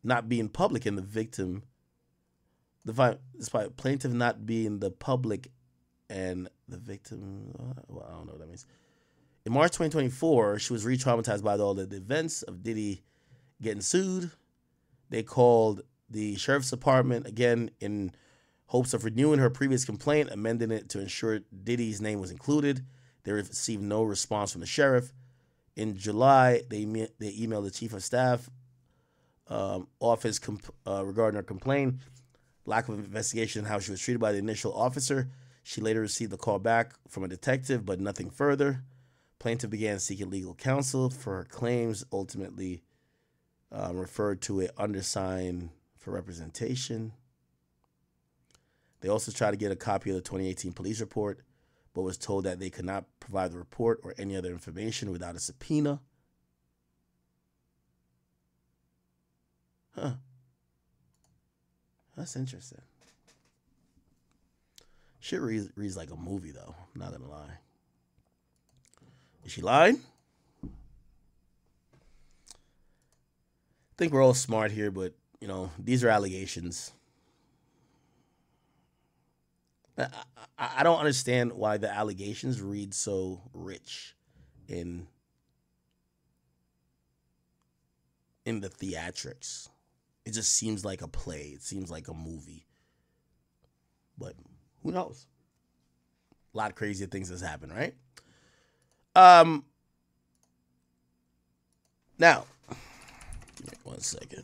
not being public and the victim, despite plaintiff not being the public and the victim, well, I don't know what that means. In March 2024, she was re-traumatized by all the events of Diddy getting sued. They called the sheriff's department again in hopes of renewing her previous complaint, amending it to ensure Diddy's name was included. They received no response from the sheriff. In July, they emailed the chief of staff office regarding her complaint. Lack of investigation on how she was treated by the initial officer. She later received a call back from a detective, but nothing further. Plaintiff began seeking legal counsel for her claims, ultimately referred to an undersigned for representation. They also tried to get a copy of the 2018 police report, but was told that they could not provide the report or any other information without a subpoena. Huh. That's interesting. Shit reads like a movie, though. I'm not gonna lie. Is she lying? I think we're all smart here, but you know, these are allegations. I don't understand why the allegations read so rich in the theatrics. It just seems like a play. It seems like a movie. But who knows? A lot of crazy things has happened, right? Now, give me 1 second.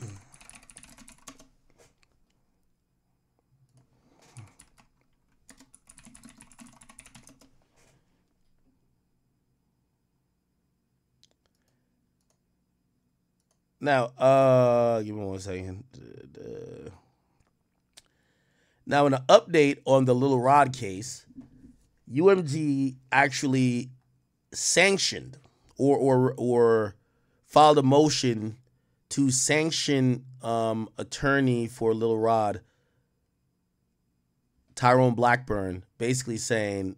Now, give me 1 second. Now, in an update on the Little Rod case, UMG actually sanctioned or filed a motion to sanction attorney for Little Rod, Tyrone Blackburn, basically saying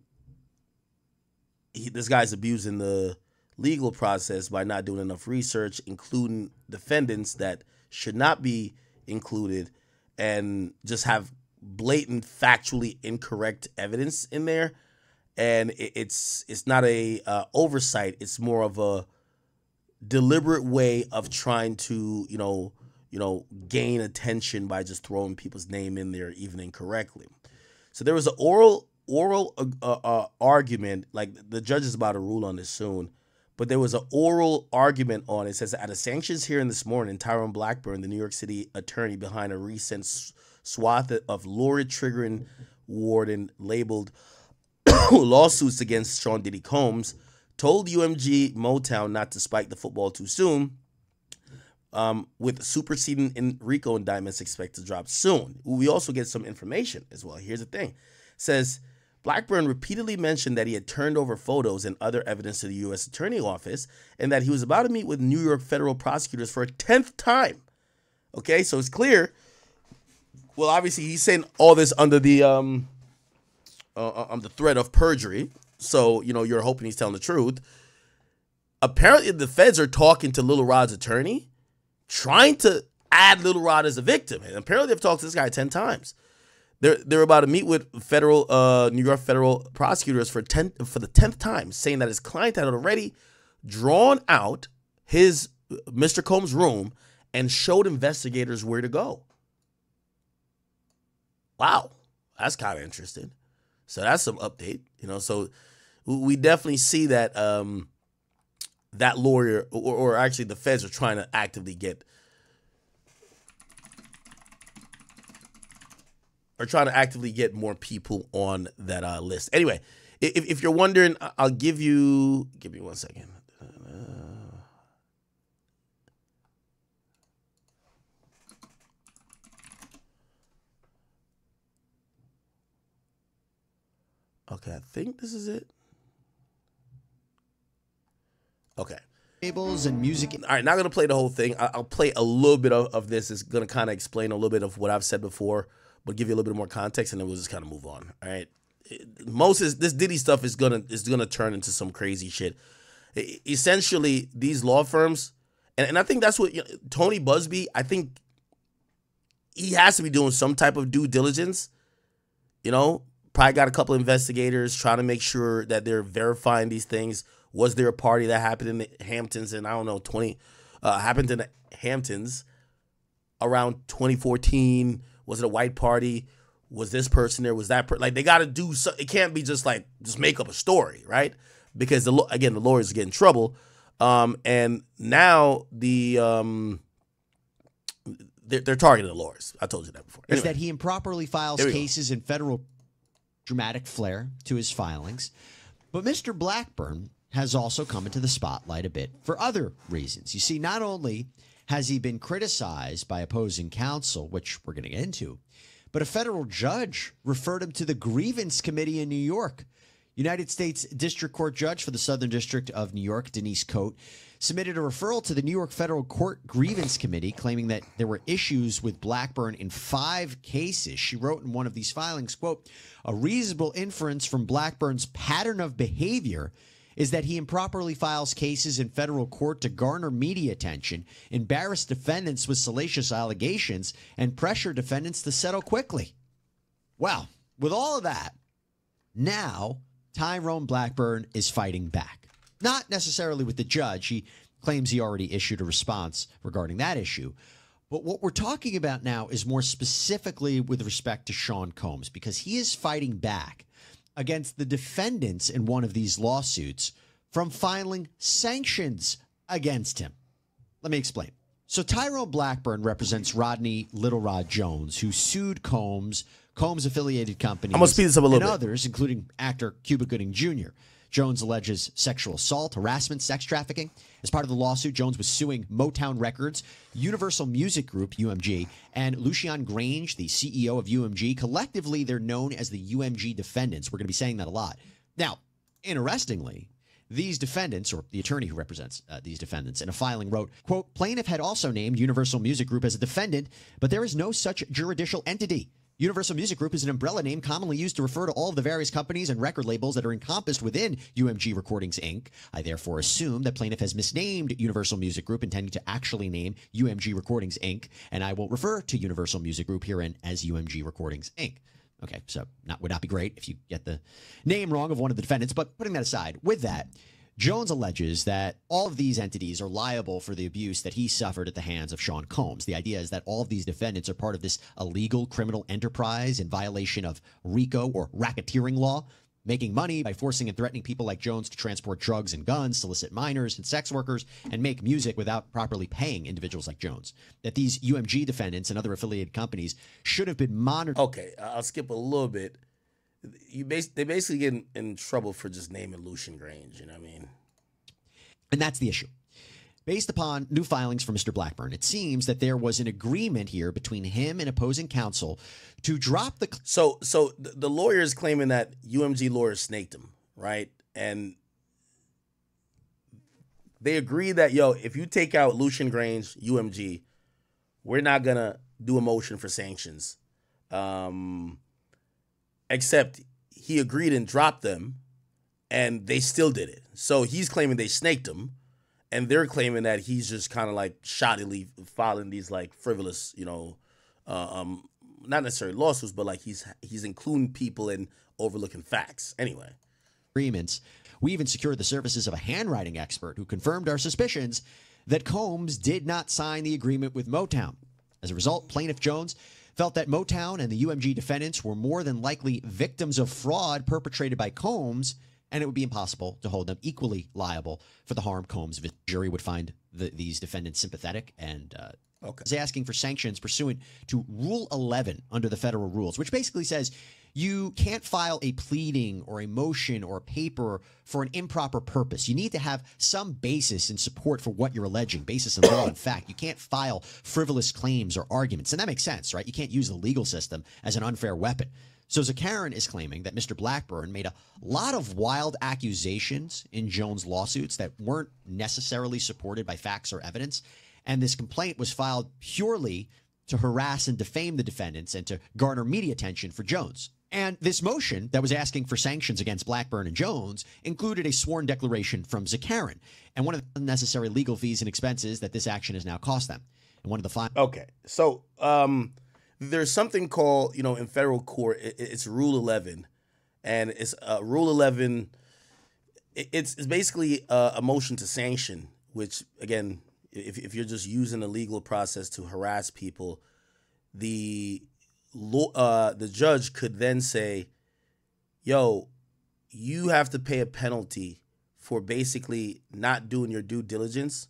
this guy's abusing the legal process by not doing enough research, including defendants that should not be included, and just have blatant, factually incorrect evidence in there. And it's not a oversight. It's more of a deliberate way of trying to, you know, gain attention by just throwing people's name in there, even incorrectly. So there was an oral argument. Like, the judge is about to rule on this soon, but there was an oral argument on it. It says, at a sanctions hearing this morning, Tyrone Blackburn, the New York City attorney behind a recent swath of lurid triggering warden labeled lawsuits against Sean Diddy Combs, told UMG Motown not to spike the football too soon, with superseding RICO indictments expected to drop soon. We also get some information as well. Here's the thing. It says, Blackburn repeatedly mentioned that he had turned over photos and other evidence to the U.S. Attorney Office, and that he was about to meet with New York federal prosecutors for a 10th time. Okay, so it's clear. Well, obviously, he's saying all this under the threat of perjury. So, you know, you're hoping he's telling the truth. Apparently, the feds are talking to Little Rod's attorney, trying to add Little Rod as a victim. And apparently, they've talked to this guy 10 times. They're about to meet with federal New York federal prosecutors for the 10th time, saying that his client had already drawn out his Mr. Combs' room and showed investigators where to go. Wow, that's kind of interesting. So that's some update, you know. So we definitely see that that lawyer, or actually the feds, are trying to actively get. Are trying to actively get more people on that list. Anyway, if you're wondering, I'll give me 1 second. Okay, I think this is it. Okay. Tables and music. All right, not going to play the whole thing. I'll play a little bit of this. It's going to kind of explain a little bit of what I've said before, but give you a little bit more context, and then we'll just kind of move on. All right. This Diddy stuff is gonna turn into some crazy shit. Essentially, these law firms, and I think that's what Tony Busby, I think he has to be doing some type of due diligence. You know, probably got a couple of investigators trying to make sure that they're verifying these things. Was there a party that happened in the Hamptons, and I don't know, happened in the Hamptons around 2014? Was it a white party? Was this person there? Was that like, they got to do so? It can't be just make up a story, right? Because the lawyers get in trouble, and now they're targeting the lawyers. I told you that before. Anyway. Is that he improperly files cases in federal dramatic flair to his filings, but Mr. Blackburn has also come into the spotlight a bit for other reasons. You see, not only has he been criticized by opposing counsel, which we're going to get into, but a federal judge referred him to the grievance committee in New York. United States District Court judge for the Southern District of New York, Denise Coate, submitted a referral to the New York Federal Court Grievance Committee claiming that there were issues with Blackburn in 5 cases. She wrote in one of these filings, quote, a reasonable inference from Blackburn's pattern of behavior is that he improperly files cases in federal court to garner media attention, embarrass defendants with salacious allegations, and pressure defendants to settle quickly. Well, with all of that, now Tyrone Blackburn is fighting back. Not necessarily with the judge. He claims he already issued a response regarding that issue. But what we're talking about now is more specifically with respect to Sean Combs, because he is fighting back against the defendants in one of these lawsuits from filing sanctions against him. Let me explain. So Tyrone Blackburn represents Rodney Little Rod Jones, who sued Combs-affiliated companies, I'm gonna speed this up a little and bit. others, including actor Cuba Gooding Jr. Jones alleges sexual assault, harassment, sex trafficking. As part of the lawsuit, Jones was suing Motown Records, Universal Music Group, UMG, and Lucian Grange, the CEO of UMG. Collectively, they're known as the UMG defendants. We're going to be saying that a lot. Now, interestingly, these defendants, or the attorney who represents these defendants, in a filing wrote, quote, plaintiff had also named Universal Music Group as a defendant, but there is no such juridical entity. Universal Music Group is an umbrella name commonly used to refer to all of the various companies and record labels that are encompassed within UMG Recordings, Inc. I therefore assume that plaintiff has misnamed Universal Music Group, intending to actually name UMG Recordings, Inc., and I will refer to Universal Music Group herein as UMG Recordings, Inc. Okay, so would not be great if you get the name wrong of one of the defendants, but putting that aside, with that, Jones alleges that all of these entities are liable for the abuse that he suffered at the hands of Sean Combs. The idea is that all of these defendants are part of this illegal criminal enterprise in violation of RICO, or racketeering law, making money by forcing and threatening people like Jones to transport drugs and guns, solicit minors and sex workers, and make music without properly paying individuals like Jones. That these UMG defendants and other affiliated companies should have been monitored. Okay, I'll skip a little bit. They basically get in trouble for just naming Lucian Grange, you know what I mean? And that's the issue. Based upon new filings from Mr. Blackburn, it seems that there was an agreement here between him and opposing counsel to drop the... So the lawyer is claiming that UMG lawyers snaked him, right? And they agree that, if you take out Lucian Grange, UMG, we're not going to do a motion for sanctions. Except he agreed and dropped them, and they still did it. So he's claiming they snaked him, and they're claiming that he's just kind of like shoddily filing these like frivolous, not necessarily lawsuits, but like he's including people and overlooking facts. Anyway. Agreements. We even secured the services of a handwriting expert who confirmed our suspicions that Combs did not sign the agreement with Motown. As a result, plaintiff Jones felt that Motown and the UMG defendants were more than likely victims of fraud perpetrated by Combs, and it would be impossible to hold them equally liable for the harm Combs. The jury would find these defendants sympathetic and is asking for sanctions pursuant to Rule 11 under the federal rules, which basically says you can't file a pleading or a motion or a paper for an improper purpose. You need to have some basis in support for what you're alleging, basis in law and fact. You can't file frivolous claims or arguments. And that makes sense, right? You can't use the legal system as an unfair weapon. So Zakarin is claiming that Mr. Blackburn made a lot of wild accusations in Jones' lawsuits that weren't necessarily supported by facts or evidence. And this complaint was filed purely to harass and defame the defendants and to garner media attention for Jones. And this motion that was asking for sanctions against Blackburn and Jones included a sworn declaration from Zakarin and one of the unnecessary legal fees and expenses that this action has now cost them. And one of the Okay, so there's something called, in federal court, it's Rule 11, and it's Rule 11. It's basically a motion to sanction, which again, if you're just using the legal process to harass people, the judge could then say, you have to pay a penalty for basically not doing your due diligence,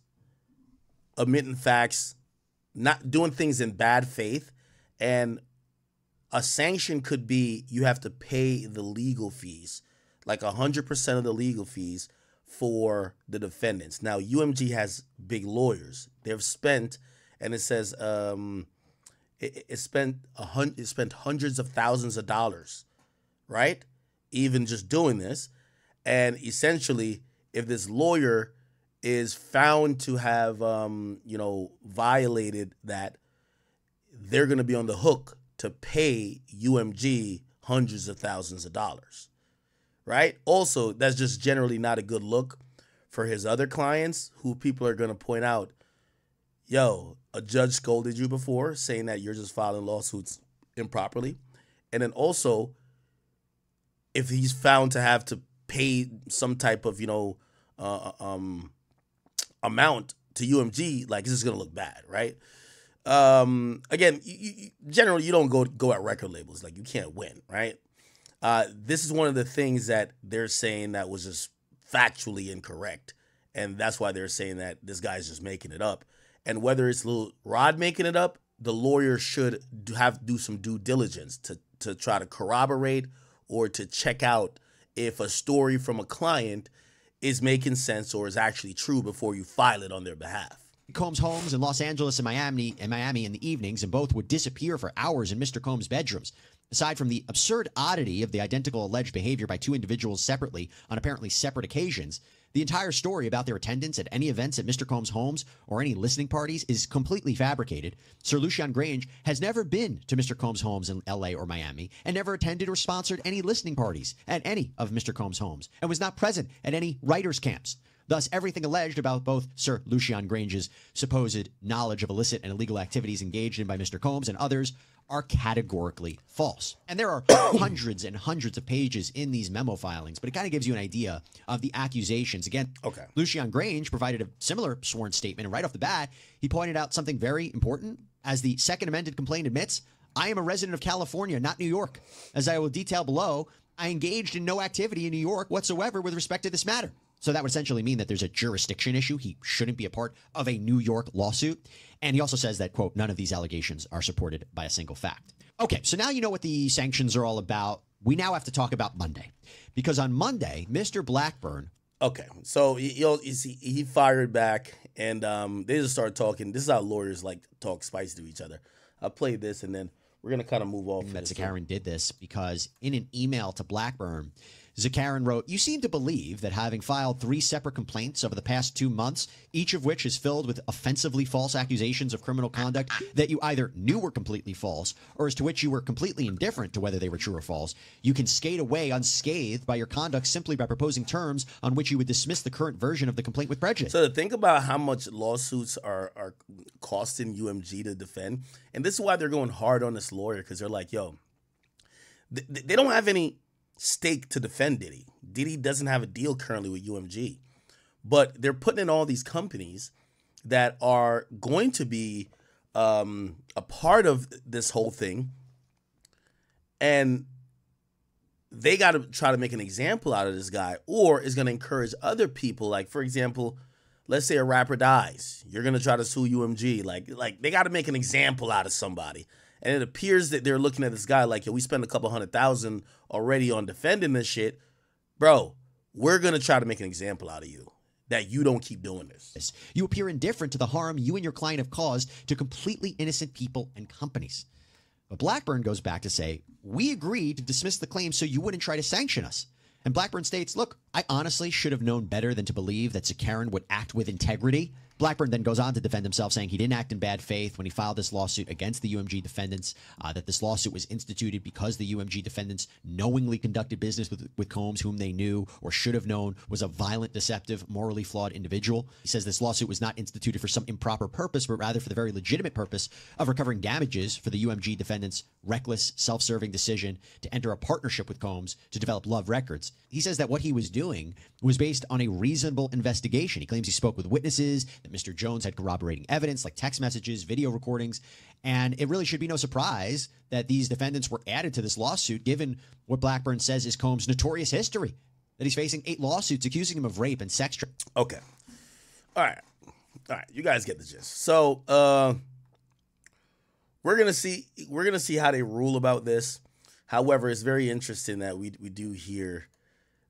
omitting facts, not doing things in bad faith. And a sanction could be you have to pay the legal fees, like 100% of the legal fees for the defendants. Now, UMG has big lawyers. They've spent, and it says it spent hundreds of thousands of dollars, right? Even just doing this. And essentially, if this lawyer is found to have, violated that, they're going to be on the hook to pay UMG hundreds of thousands of dollars, right? Also, that's just generally not a good look for his other clients, who people are going to point out, yo, a judge scolded you before, saying that you're just filing lawsuits improperly. And then also, if he's found to have to pay some type of, amount to UMG, like, this is going to look bad, right? Again, generally, you don't go at record labels. Like, you can't win, right? This is one of the things that they're saying that was just factually incorrect. And that's why they're saying that this guy's just making it up. And whether it's Lil Rod making it up, the lawyer should do some due diligence to try to corroborate or to check out if a story from a client is making sense or is actually true before you file it on their behalf. Combs' homes in Los Angeles and Miami in the evenings, and both would disappear for hours in Mr. Combs' bedrooms. Aside from the absurd oddity of the identical alleged behavior by two individuals separately on apparently separate occasions, the entire story about their attendance at any events at Mr. Combs' homes or any listening parties is completely fabricated. Sir Lucian Grange has never been to Mr. Combs' homes in L.A. or Miami and never attended or sponsored any listening parties at any of Mr. Combs' homes and was not present at any writers' camps. Thus, everything alleged about both Sir Lucian Grange's supposed knowledge of illicit and illegal activities engaged in by Mr. Combs and others are categorically false. And there are hundreds and hundreds of pages in these memo filings, but it kind of gives you an idea of the accusations. Again, Lucian Grange provided a similar sworn statement, and right off the bat, he pointed out something very important. As the second amended complaint admits, I am a resident of California, not New York. As I will detail below, I engaged in no activity in New York whatsoever with respect to this matter. So that would essentially mean that there's a jurisdiction issue. He shouldn't be a part of a New York lawsuit. And he also says that, quote, none of these allegations are supported by a single fact. Okay, so now you know what the sanctions are all about. We now have to talk about Monday. Because on Monday, Mr. Blackburn... Okay, so you see, he fired back, and they just started talking. This is how lawyers like to talk spicy to each other. I'll play this, and then we're going to kind of move off. That Zakarin did this because in an email to Blackburn, Zakarin wrote, you seem to believe that having filed 3 separate complaints over the past 2 months, each of which is filled with offensively false accusations of criminal conduct that you either knew were completely false or as to which you were completely indifferent to whether they were true or false. You can skate away unscathed by your conduct simply by proposing terms on which you would dismiss the current version of the complaint with prejudice. So think about how much lawsuits are costing UMG to defend. And this is why they're going hard on this lawyer, because they're like, yo, they don't have any stake to defend Diddy. Diddy doesn't have a deal currently with UMG, but they're putting in all these companies that are going to be a part of this whole thing, and they got to try to make an example out of this guy, or is going to encourage other people. Like, for example, let's say a rapper dies, you're going to try to sue UMG. Like they got to make an example out of somebody. And it appears that they're looking at this guy like, yo, we spent a couple $100,000 already on defending this shit. Bro, we're going to try to make an example out of you, that you don't keep doing this. You appear indifferent to the harm you and your client have caused to completely innocent people and companies. But Blackburn goes back to say, we agreed to dismiss the claim so you wouldn't try to sanction us. And Blackburn states, look, I honestly should have known better than to believe that Zakarin would act with integrity. Blackburn then goes on to defend himself, saying he didn't act in bad faith when he filed this lawsuit against the UMG defendants, that this lawsuit was instituted because the UMG defendants knowingly conducted business with Combs, whom they knew or should have known was a violent, deceptive, morally flawed individual. He says this lawsuit was not instituted for some improper purpose, but rather for the very legitimate purpose of recovering damages for the UMG defendants' reckless, self-serving decision to enter a partnership with Combs to develop Love Records. He says that what he was doing was based on a reasonable investigation. He claims he spoke with witnesses, that Mr. Jones had corroborating evidence like text messages, video recordings, and it really should be no surprise that these defendants were added to this lawsuit given what Blackburn says is Combs' notorious history, that he's facing 8 lawsuits accusing him of rape and sex trafficking. Okay. All right. You guys get the gist. So, we're going to see how they rule about this. However, it's very interesting that we do hear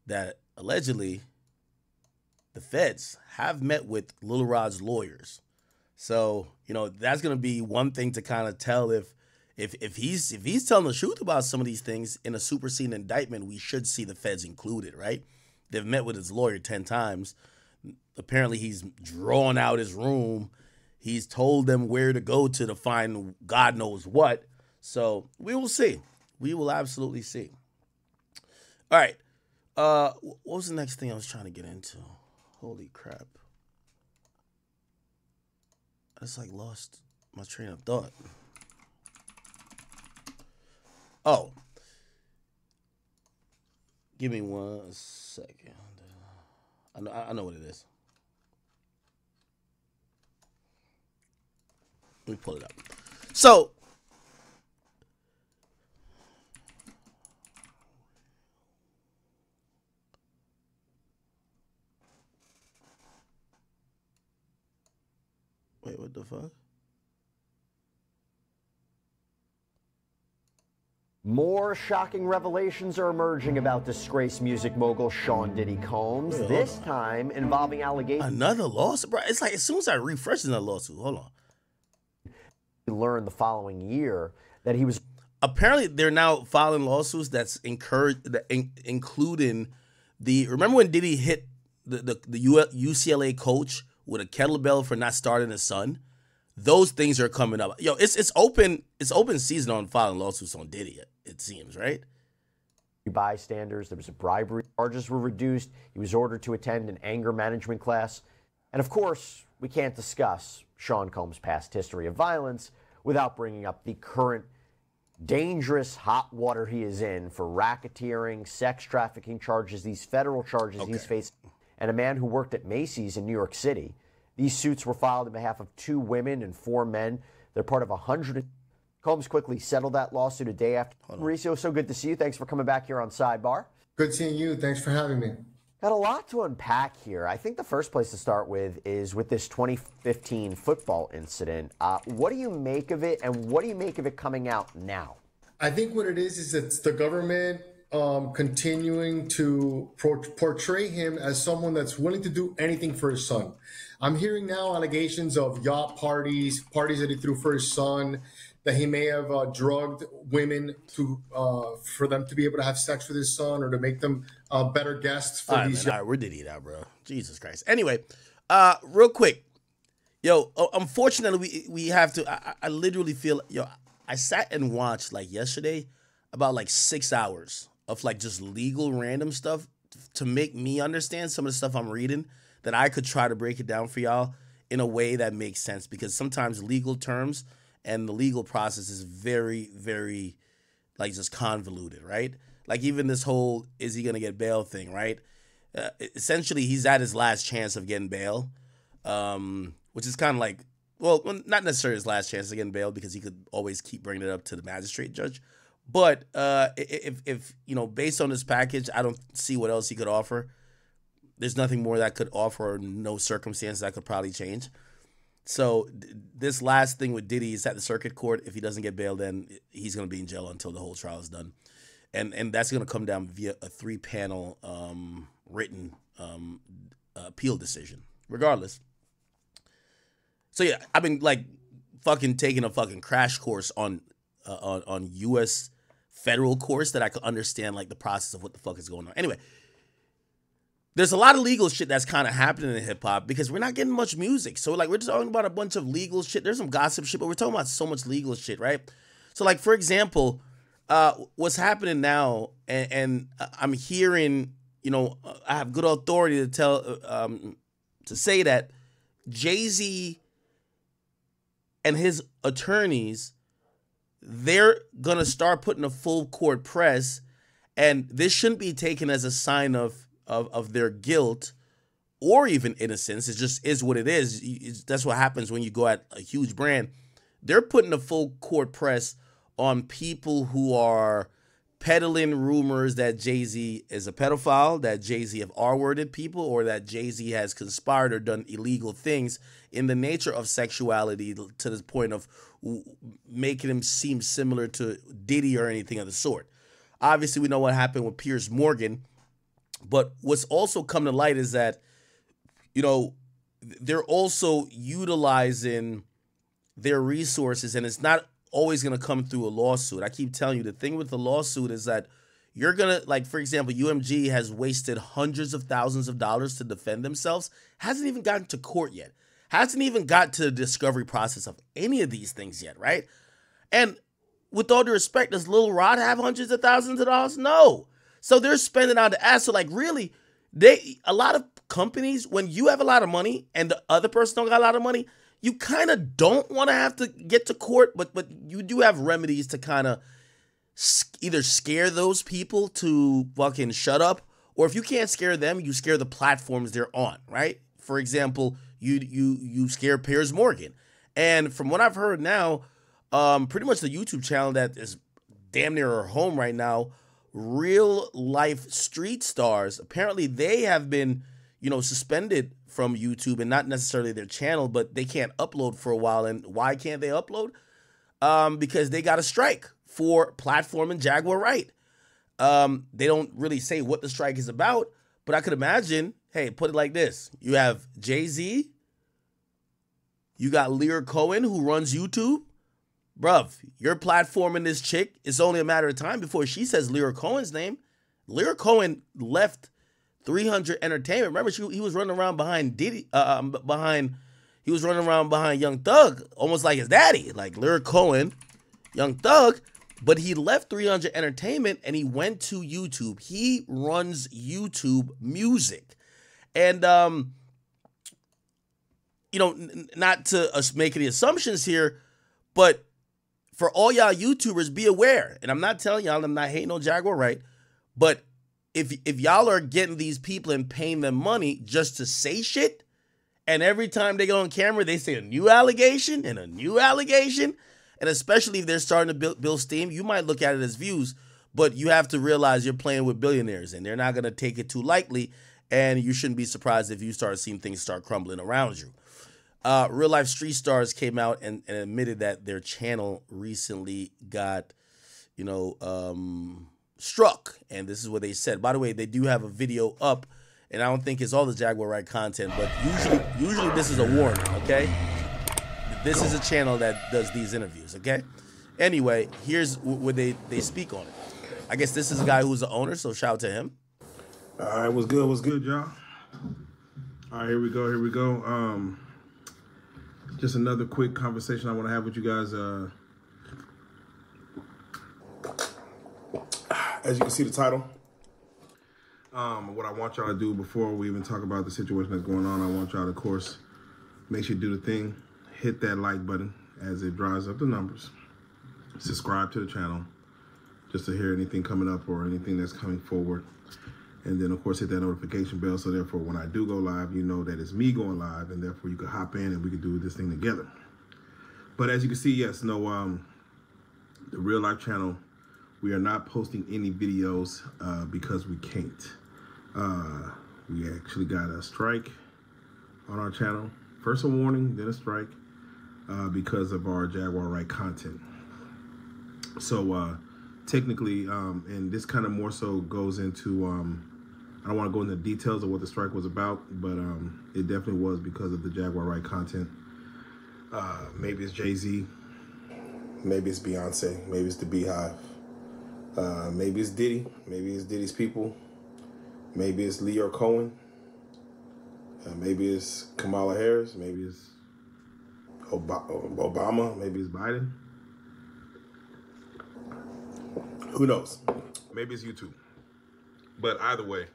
that allegedly the feds have met with Lil Rod's lawyers. So, that's going to be one thing to kind of tell if he's telling the truth about some of these things in a superseding indictment. We should see the feds included, right? They've met with his lawyer 10 times. Apparently, he's drawn out his room. He's told them where to go to find God knows what. So we will see. We will absolutely see. All right. What was the next thing I was trying to get into? Holy crap. I just like lost my train of thought. Oh. Give me 1 second. I know what it is. Let me pull it up. So, wait, what the fuck? More shocking revelations are emerging about disgraced music mogul Sean Diddy Combs, this time involving allegations. Another lawsuit? Bro, it's like as soon as I refresh another lawsuit, hold on. We learned the following year that he was... Apparently, they're now filing lawsuits that's including the... Remember when Diddy hit the UCLA coach with a kettlebell for not starting his son? Those things are coming up. Yo, it's open season on filing lawsuits on Diddy, it seems, right? Bystanders. There was a bribery. Charges were reduced. He was ordered to attend an anger management class. And of course, we can't discuss Sean Combs' past history of violence without bringing up the current dangerous hot water he is in for racketeering, sex trafficking charges, these federal charges he's faced, and a man who worked at Macy's in New York City. These suits were filed on behalf of 2 women and 4 men. They're part of 100. Combs quickly settled that lawsuit a day after. Mauricio, so good to see you. Thanks for coming back here on Sidebar. Good seeing you. Thanks for having me. Got a lot to unpack here. I think the first place to start with is with this 2015 football incident. What do you make of it, and what do you make of it coming out now? I think what it is it's the government continuing to portray him as someone that's willing to do anything for his son. I'm hearing now allegations of yacht parties that he threw for his son, that he may have drugged women for them to be able to have sex with his son or to make them better guests for these. All right, we're Diddy now, bro. Jesus Christ. Anyway, real quick, yo. Unfortunately, we have to. I literally feel, yo. I sat and watched like yesterday about like 6 hours of like just legal random stuff to make me understand some of the stuff I'm reading, that I could try to break it down for y'all in a way that makes sense, because sometimes legal terms and the legal process is very, very like just convoluted, right? Like even this whole is he gonna get bail thing, right? Essentially, he's at his last chance of getting bail, which is kind of like, well, not necessarily his last chance of getting bail, because he could always keep bringing it up to the magistrate judge. But if you know, based on this package, I don't see what else he could offer. There's nothing more that could offer, or no circumstance that could probably change. So this last thing with Diddy is at the circuit court. If he doesn't get bail, then he's going to be in jail until the whole trial is done. And that's going to come down via a 3-panel written appeal decision, regardless. So yeah, I've been like fucking taking a fucking crash course on U.S. federal courts that I could understand like the process of what the fuck is going on. Anyway, there's a lot of legal shit that's kind of happening in hip hop because we're not getting much music. So like we're talking about a bunch of legal shit. There's some gossip shit, but we're talking about so much legal shit, right? So like for example, what's happening now, and I'm hearing, you know, I have good authority to tell to say that Jay-Z and his attorneys, they're gonna start putting a full court press, and this shouldn't be taken as a sign of their guilt or even innocence. It just is what it is. That's what happens when you go at a huge brand. They're putting a full court press on people who are peddling rumors that Jay-Z is a pedophile, that Jay-Z have R-worded people, or that Jay-Z has conspired or done illegal things in the nature of sexuality to the point of making him seem similar to Diddy or anything of the sort. Obviously, we know what happened with Piers Morgan, but what's also come to light is that, you know, they're also utilizing their resources, and it's not always going to come through a lawsuit. I keep telling you, the thing with the lawsuit is that you're going to, like, for example, UMG has wasted hundreds of thousands of dollars to defend themselves, hasn't even gotten to court yet, hasn't even got to the discovery process of any of these things yet, right? And with all due respect, does Lil Rod have hundreds of thousands of dollars? No. So they're spending out the ass. So like really, a lot of companies, when you have a lot of money and the other person don't got a lot of money, you kind of don't want to have to get to court, but you do have remedies to kind of either scare those people to fucking shut up, or if you can't scare them, you scare the platforms they're on, right? For example, you scare Piers Morgan. And from what I've heard now, pretty much the YouTube channel that is damn near her home right now, Real Life Street Stars, apparently they have been, suspended from YouTube, and not necessarily their channel, but they can't upload for a while. And why can't they upload? Because they got a strike for platform and Jaguar right. They don't really say what the strike is about, but I could imagine, hey, put it like this. You have Jay-Z, you got Lear Cohen, who runs YouTube. Bruv, you're platforming this chick. It's only a matter of time before she says Lear Cohen's name. Lear Cohen left 300 Entertainment. Remember, he was running around behind Diddy, he was running around behind Young Thug, almost like his daddy, like Lear Cohen, Young Thug, but he left 300 Entertainment and he went to YouTube. He runs YouTube Music. And, not to make any assumptions here, but for all y'all YouTubers, be aware. And I'm not telling y'all, I'm not hating on Jaguar right, but if y'all are getting these people and paying them money just to say shit, and every time they go on camera, they say a new allegation and a new allegation, and especially if they're starting to build steam, you might look at it as views, but you have to realize you're playing with billionaires, and they're not going to take it too lightly, and you shouldn't be surprised if you start seeing things start crumbling around you. Real Life Street Stars came out and admitted that their channel recently got, struck. And this is what they said. By the way, they do have a video up, and I don't think it's all the Jaguar right content, but usually this is a warning, okay? This is a channel that does these interviews, okay? Anyway, here's where they speak on it. I guess this is a guy who's the owner, so shout out to him. All right, what's good, y'all? All right, here we go. Just another quick conversation I want to have with you guys. As you can see the title, what I want y'all to do before we even talk about the situation that's going on, I want y'all to, of course, make sure you do the thing. Hit that like button as it drives up the numbers. Subscribe to the channel just to hear anything coming up or anything that's coming forward. And then, of course, hit that notification bell. So therefore, when I do go live, you know that it's me going live, and therefore you can hop in and we can do this thing together. But as you can see, yes, the Real Life channel, we are not posting any videos because we can't. We actually got a strike on our channel. First a warning, then a strike because of our Jaguar right content. So technically, and this kind of more so goes into, I don't want to go into details of what the strike was about, but it definitely was because of the Jaguar right content. Maybe it's Jay-Z, maybe it's Beyonce, maybe it's the Beehive. Maybe it's Diddy. Maybe it's Diddy's people. Maybe it's Lear Cohen. Maybe it's Kamala Harris. Maybe it's Obama. Maybe it's Biden. Who knows? Maybe it's YouTube. But either way,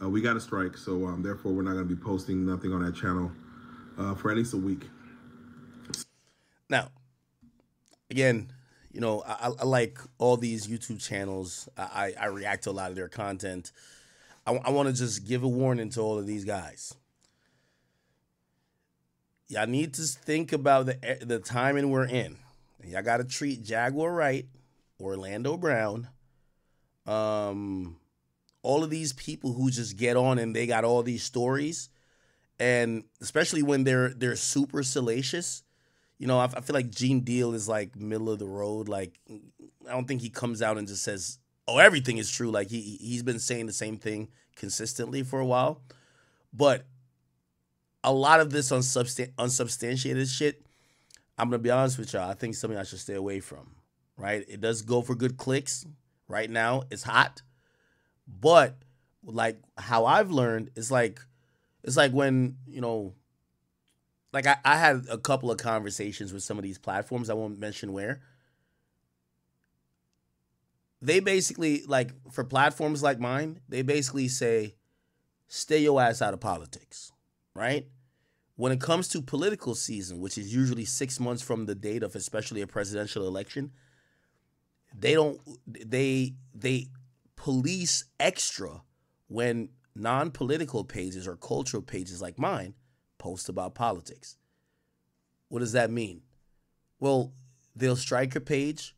we got a strike, so therefore we're not going to be posting nothing on that channel for at least a week. Now, again, I like all these YouTube channels. I react to a lot of their content. I want to just give a warning to all of these guys. Y'all need to think about the timing we're in. Y'all got to treat Jaguar right, Orlando Brown, all of these people who just get on and they got all these stories, and especially when they're super salacious. I feel like Gene Deal is like middle of the road. Like, I don't think he comes out and just says, oh, everything is true. Like, he's been saying the same thing consistently for a while. But a lot of this unsubstantiated shit, I'm going to be honest with y'all, I think something I should stay away from, right? It does go for good clicks. Right now, it's hot. But, like, how I've learned, it's like when, like I had a couple of conversations with some of these platforms. I won't mention where. they basically, like, for platforms like mine, they basically say, stay your ass out of politics, right? When it comes to political season, which is usually 6 months from the date of especially a presidential election, they police extra when non-political pages or cultural pages like mine post about politics. What does that mean? Well, they'll strike your page,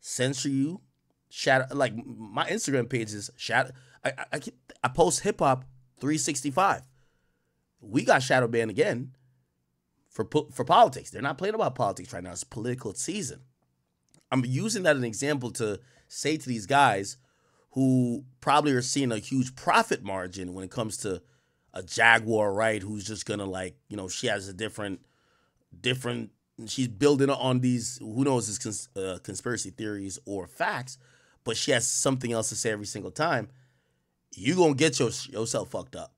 censor you, shadow. Like my Instagram page is shadow. I post hip hop 365. We got shadow banned again for politics. They're not playing about politics right now. It's political season. I'm using that as an example to say to these guys who probably are seeing a huge profit margin when it comes to a Jaguar, right? Who's just gonna, like, you know, she has a different. She's building on these, who knows, his conspiracy theories or facts, but she has something else to say every single time. You're going to get yourself fucked up.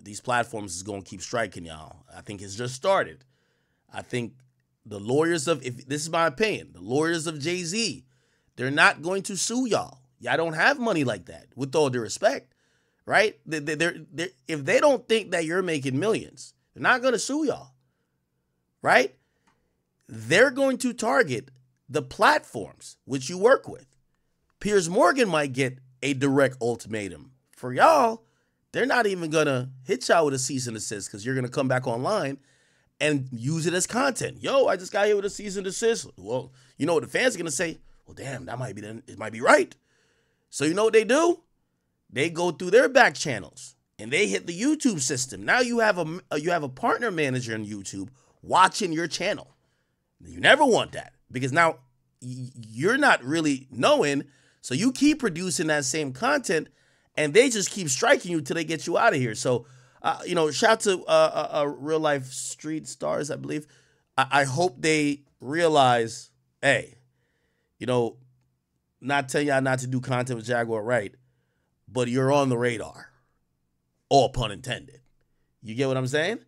These platforms is going to keep striking y'all. I think it's just started. I think the lawyers of, if this is my opinion, the lawyers of Jay-Z, they're not going to sue y'all. Y'all don't have money like that, with all due respect, right? If they don't think that you're making millions, they're not going to sue y'all, right? They're going to target the platforms which you work with. Piers Morgan might get a direct ultimatum. For y'all, they're not even going to hit y'all with a cease and desist because you're going to come back online and use it as content. Yo, I just got here with a cease and desist. Well, you know what the fans are going to say? Well, damn, it might be right. So you know what they do? They go through their back channels and they hit the YouTube system. Now you have a partner manager on YouTube watching your channel. You never want that because now you're not really knowing, so you keep producing that same content and they just keep striking you till they get you out of here. So, shout to real life street stars, I believe. I hope they realize, hey, not telling y'all not to do content with Jaguar, right? But you're on the radar. All pun intended. You get what I'm saying?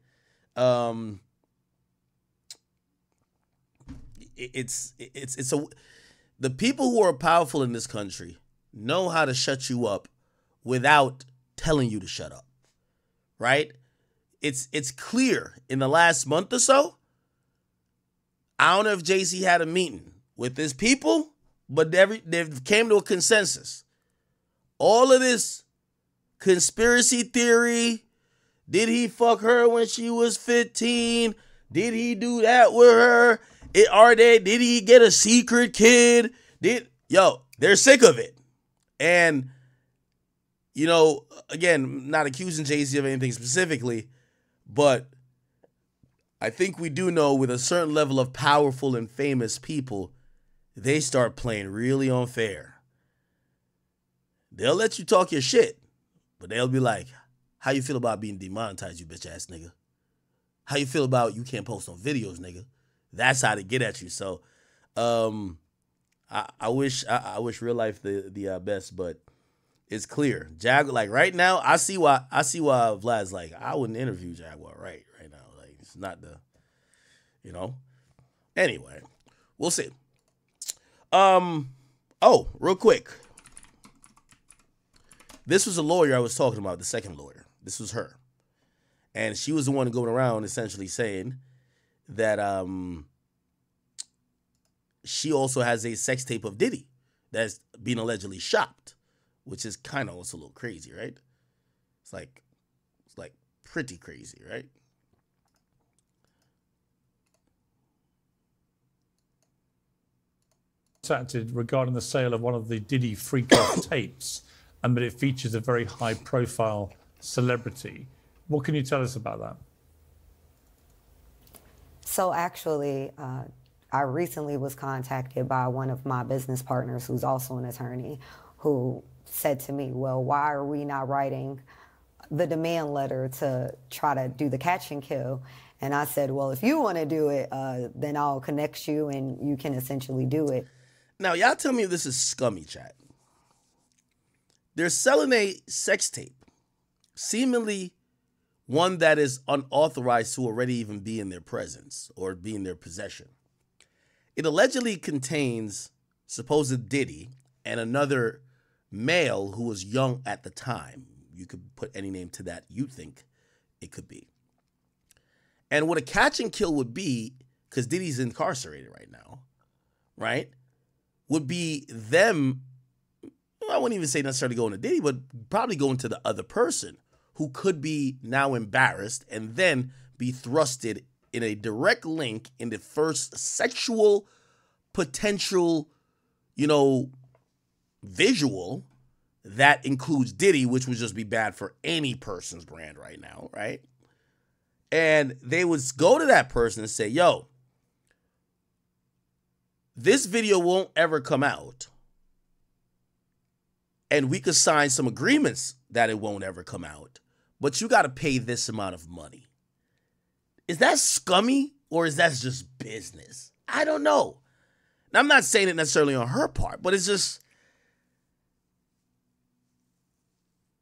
The people who are powerful in this country know how to shut you up without telling you to shut up, right? It's clear in the last month or so. I don't know if Jay-Z had a meeting with his people, but they've came to a consensus. All of this conspiracy theory, did he fuck her when she was 15? Did he do that with her? Did he get a secret kid? They're sick of it. And, again, not accusing Jay-Z of anything specifically, but I think we do know with a certain level of powerful and famous people, they start playing really unfair. They'll let you talk your shit, but they'll be like, how you feel about being demonetized, you bitch ass nigga? How you feel about you can't post no videos, nigga? That's how they get at you. So, I wish real life the best, but it's clear. Jaguar, like right now, I see why Vlad's like, I wouldn't interview Jaguar right now. Like it's not the, Anyway, we'll see. Real quick. This was a lawyer I was talking about, the second lawyer. This was her. And she was the one going around essentially saying that she also has a sex tape of Diddy that's being allegedly shopped, which is kind of also a little crazy, right? It's like pretty crazy, right? Contacted regarding the sale of one of the Diddy freak-off tapes, and that it features a very high-profile celebrity. What can you tell us about that? So actually, I recently was contacted by one of my business partners who's also an attorney who said to me, well, why are we not writing the demand letter to try to do the catch and kill? And I said, well, if you want to do it, then I'll connect you and you can essentially do it. Now, y'all tell me if this is scummy, chat. They're selling a sex tape, seemingly one that is unauthorized to already even be in their presence or be in their possession. It allegedly contains supposed Diddy and another male who was young at the time. You could put any name to that you think it could be. And what a catch and kill would be, because Diddy's incarcerated right now, right, would be them, I wouldn't even say necessarily going to Diddy, but probably going to the other person who could be now embarrassed and then be thrusted in a direct link in the first sexual potential, visual that includes Diddy, which would just be bad for any person's brand right now, right? And they would go to that person and say, yo, this video won't ever come out. And we could sign some agreements that it won't ever come out. But you got to pay this amount of money. Is that scummy or is that just business? I don't know. Now, I'm not saying it necessarily on her part, but it's just...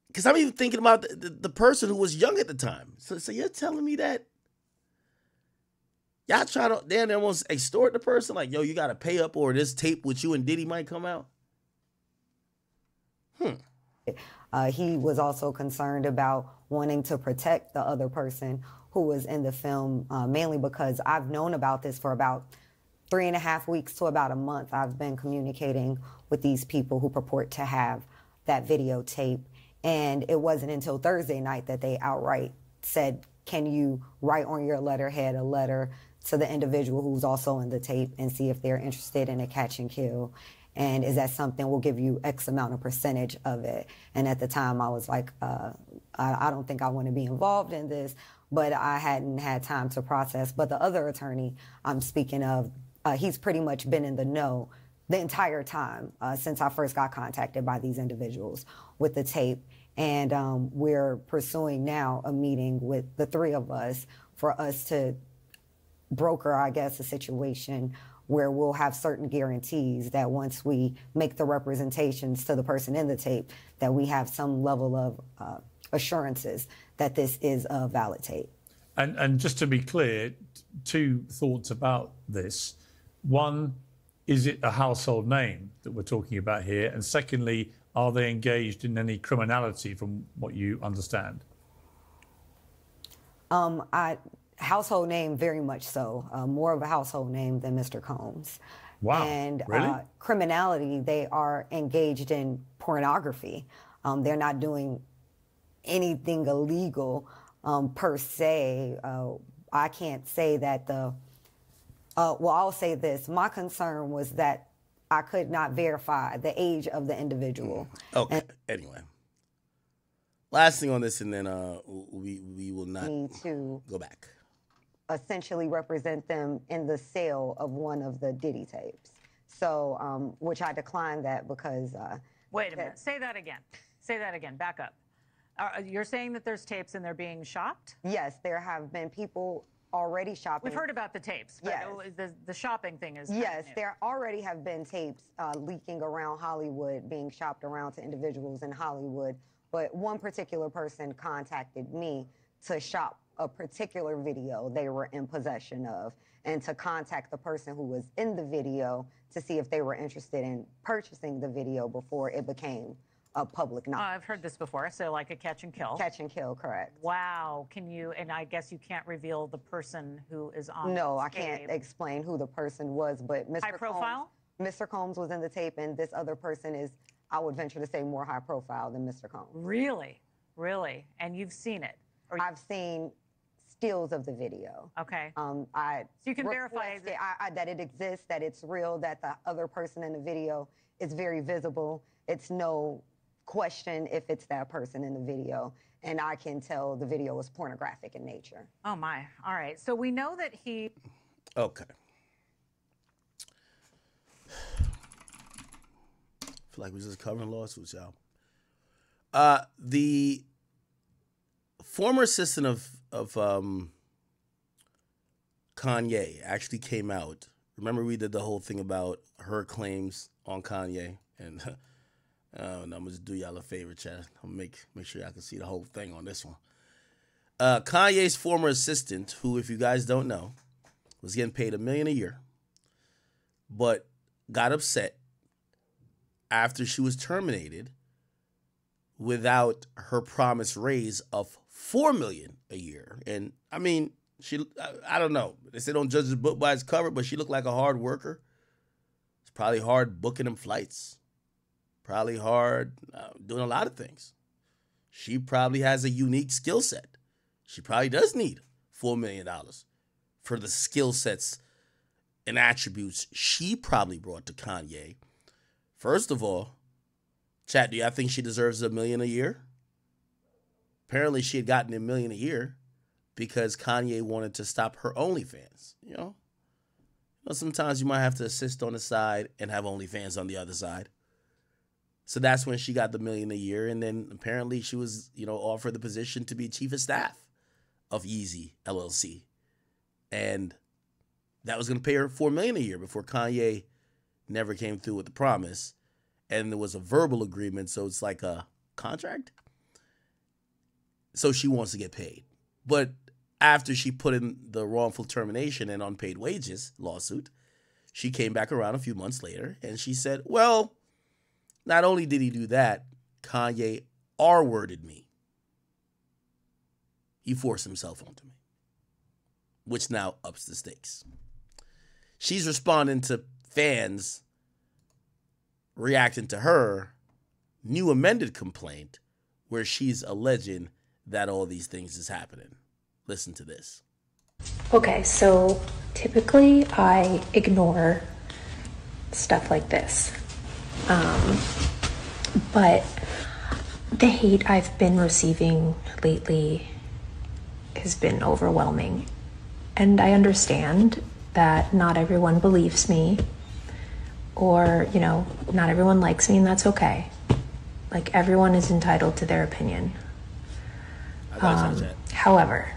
Because I'm even thinking about the person who was young at the time. So you're telling me that y'all try to then almost extort the person? Like, yo, you got to pay up or this tape with you and Diddy might come out? He was also concerned about wanting to protect the other person who was in the film, mainly because I've known about this for about 3.5 weeks to about a month. I've been communicating with these people who purport to have that videotape. And it wasn't until Thursday night that they outright said, can you write on your letterhead a letter to the individual who's also in the tape and see if they're interested in a catch and kill? And is that something we'll give you X amount of percentage of it? And at the time I was like, I don't think I want to be involved in this, but I hadn't had time to process. But the other attorney I'm speaking of, he's pretty much been in the know the entire time since I first got contacted by these individuals with the tape. And we're pursuing now a meeting with the three of us for us to broker, I guess, a situation where we'll have certain guarantees that once we make the representations to the person in the tape, that we have some level of assurances that this is a valid tape. And just to be clear, two thoughts about this. One, is it a household name that we're talking about here? And secondly, are they engaged in any criminality from what you understand? Household name, very much so. More of a household name than Mr. Combs. Wow, and really? Criminality, they are engaged in pornography. They're not doing anything illegal per se. I can't say that well, I'll say this. My concern was that I could not verify the age of the individual. Okay, anyway. Last thing on this, and then we will not go back. Essentially represent them in the sale of one of the Diddy tapes. So, which I declined that because... Wait a minute. Say that again. Say that again. Back up. You're saying that there's tapes and they're being shopped? Yes, there have been people already shopping. We've heard about the tapes, but yes. The shopping thing is... Yes, there already have been tapes leaking around Hollywood, being shopped around to individuals in Hollywood. But one particular person contacted me to shop a particular video they were in possession of and to contact the person who was in the video to see if they were interested in purchasing the video before it became a public knowledge. I've heard this before, so like a catch and kill. Catch and kill, correct. Wow. Can you, and I guess you can't reveal the person who is on No, this I can't tape. Explain who the person was, but Mr. High profile? Mr. Combs was in the tape, and this other person is, I would venture to say, more high profile than Mr. Combs. Really? Really? And you've seen it? Or I've seen stills of the video. Okay. So you can verify that it exists, that it's real, that the other person in the video is very visible. It's no question if it's that person in the video. And I can tell the video is pornographic in nature. Oh, my. All right. So we know that he... Okay. I feel like we're just covering lawsuits, y'all. The former assistant of Kanye actually came out. Remember we did the whole thing about her claims on Kanye? And I'm going to just do y'all a favor, chat. I'm going to make sure y'all can see the whole thing on this one. Kanye's former assistant, who, if you guys don't know, was getting paid $1 million a year, but got upset after she was terminated without her promised raise of $4 million a year. And I mean, I don't know. They say don't judge the book by its cover, but she looked like a hard worker. It's probably hard booking them flights. Probably hard doing a lot of things. She probably has a unique skill set. She probably does need $4 million for the skill sets and attributes she probably brought to Kanye. First of all, chat, do y'all think she deserves $1 million a year? Apparently she had gotten $1 million a year because Kanye wanted to stop her OnlyFans. You know, sometimes you might have to assist on the side and have OnlyFans on the other side. So that's when she got the $1 million a year. And then apparently she was, offered the position to be chief of staff of Yeezy LLC. And that was going to pay her $4 million a year before Kanye never came through with the promise. And there was a verbal agreement, so it's like a contract. So she wants to get paid. But after she put in the wrongful termination and unpaid wages lawsuit, she came back around a few months later and she said, well, not only did he do that, Kanye R-worded me. He forced himself onto me, which now ups the stakes. She's responding to fans reacting to her new amended complaint where she's alleging that all these things is happening. Listen to this. Okay, so typically I ignore stuff like this. But the hate I've been receiving lately has been overwhelming. And I understand that not everyone believes me or, not everyone likes me, and that's okay. Like, everyone is entitled to their opinion. However,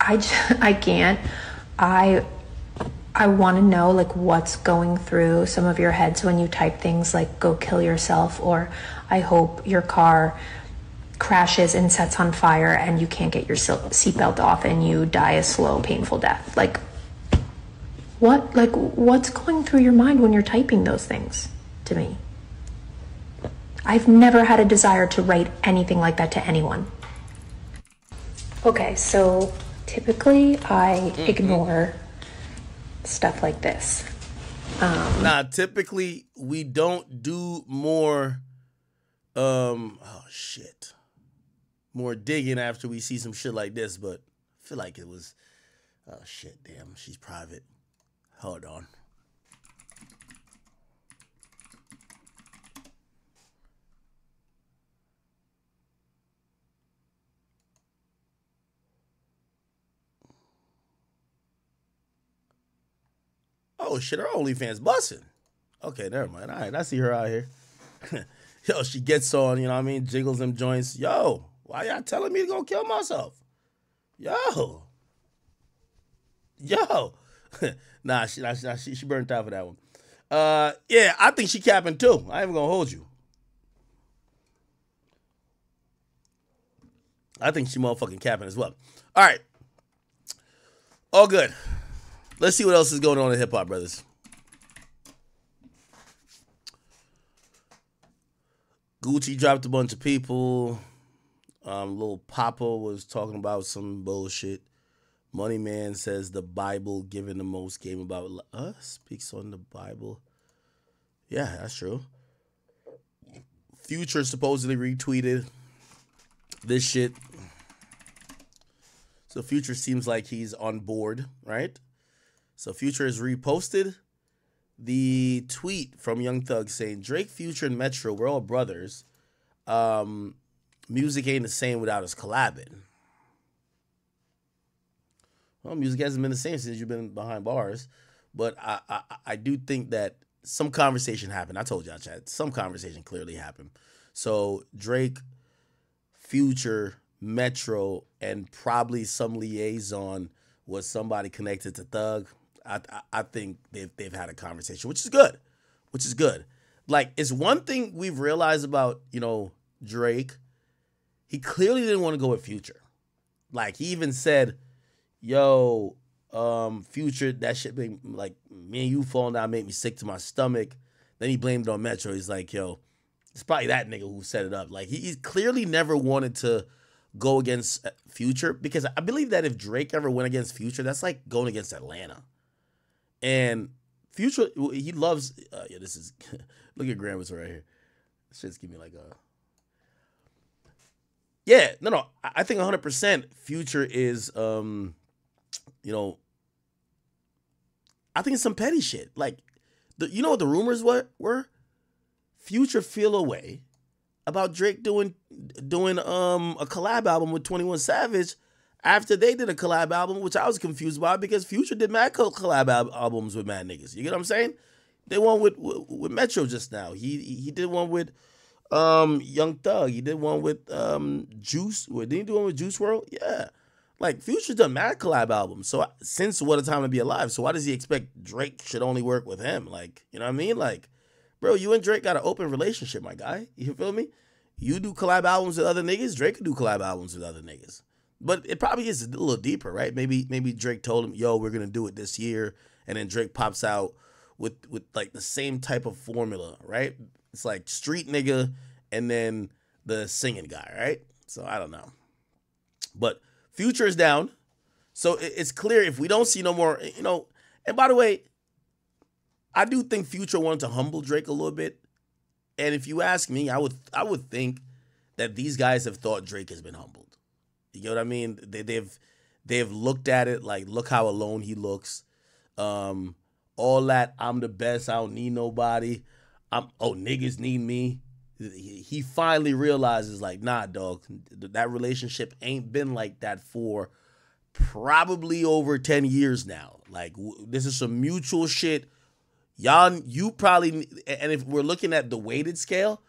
I can't. I want to know, like, what's going through some of your heads when you type things like, go kill yourself, or I hope your car crashes and sets on fire and you can't get your seatbelt off and you die a slow, painful death. Like, what's going through your mind when you're typing those things to me? I've never had a desire to write anything like that to anyone. Okay, so typically I ignore stuff like this. Typically we don't do more, more digging after we see some shit like this, but I feel like it was, damn, she's private. Hold on. Oh shit, her OnlyFans busting. Okay, never mind. All right, I see her out here. Yo, she gets on, jiggles them joints. Yo, why y'all telling me to go kill myself? Yo. Nah, she burnt out for that one. Yeah, I think she capping too. I ain't even gonna hold you. I think she motherfucking capping as well. All right. All good. Let's see what else is going on in hip-hop, brothers. Gucci dropped a bunch of people. Lil Papa was talking about some bullshit. Money Man says the Bible giving the most game about us. Speaks on the Bible. Yeah, that's true. Future supposedly retweeted this shit. So Future seems like he's on board, right? So Future has reposted the tweet from Young Thug saying, Drake, Future, and Metro, we're all brothers. Music ain't the same without us collabing. Well, music hasn't been the same since you've been behind bars. But I do think that some conversation happened. I told y'all, Chad, some conversation clearly happened. So Drake, Future, Metro, and probably some liaison was somebody connected to Thug. I think they've had a conversation, which is good. Which is good. Like, it's one thing we've realized about, Drake. He clearly didn't want to go with Future. Like, he even said, yo, Future, that shit made, like, me and you falling down made me sick to my stomach. Then he blamed it on Metro. He's like, yo, it's probably that nigga who set it up. Like, he clearly never wanted to go against Future, because I believe that if Drake ever went against Future, that's like going against Atlanta. And Future, he loves, yeah, this is, look at Grandma's right here. This shit's giving me like a, yeah, no, I think 100% Future is, you know, I think it's some petty shit. Like, you know what the rumors were? Future feel away about Drake doing a collab album with 21 Savage after they did a collab album, which I was confused about because Future did mad collab albums with mad niggas. You get what I'm saying? They one with Metro just now. He did one with Young Thug. He did one with Juice. Did he do one with Juice WRLD? Yeah. Like, Future's done mad collab albums. So since What a Time to Be Alive, so why does he expect Drake should only work with him? Like, you know what I mean? Like, bro, you and Drake got an open relationship, my guy. You feel me? You do collab albums with other niggas, Drake could do collab albums with other niggas. But it probably is a little deeper, right? Maybe Drake told him, yo, we're gonna do it this year, and then Drake pops out with like the same type of formula, right? It's like street nigga and then the singing guy, right? So I don't know. But Future is down. So it's clear if we don't see no more, you know, and by the way, I do think Future wanted to humble Drake a little bit. And if you ask me, I would think that these guys have thought Drake has been humbled. You know what I mean? They've looked at it like, look how alone he looks. All that, I'm the best, I don't need nobody. Niggas need me. He finally realizes, like, nah, dog, that relationship ain't been like that for probably over 10 years now. Like, this is some mutual shit. You probably, and if we're looking at the weighted scale,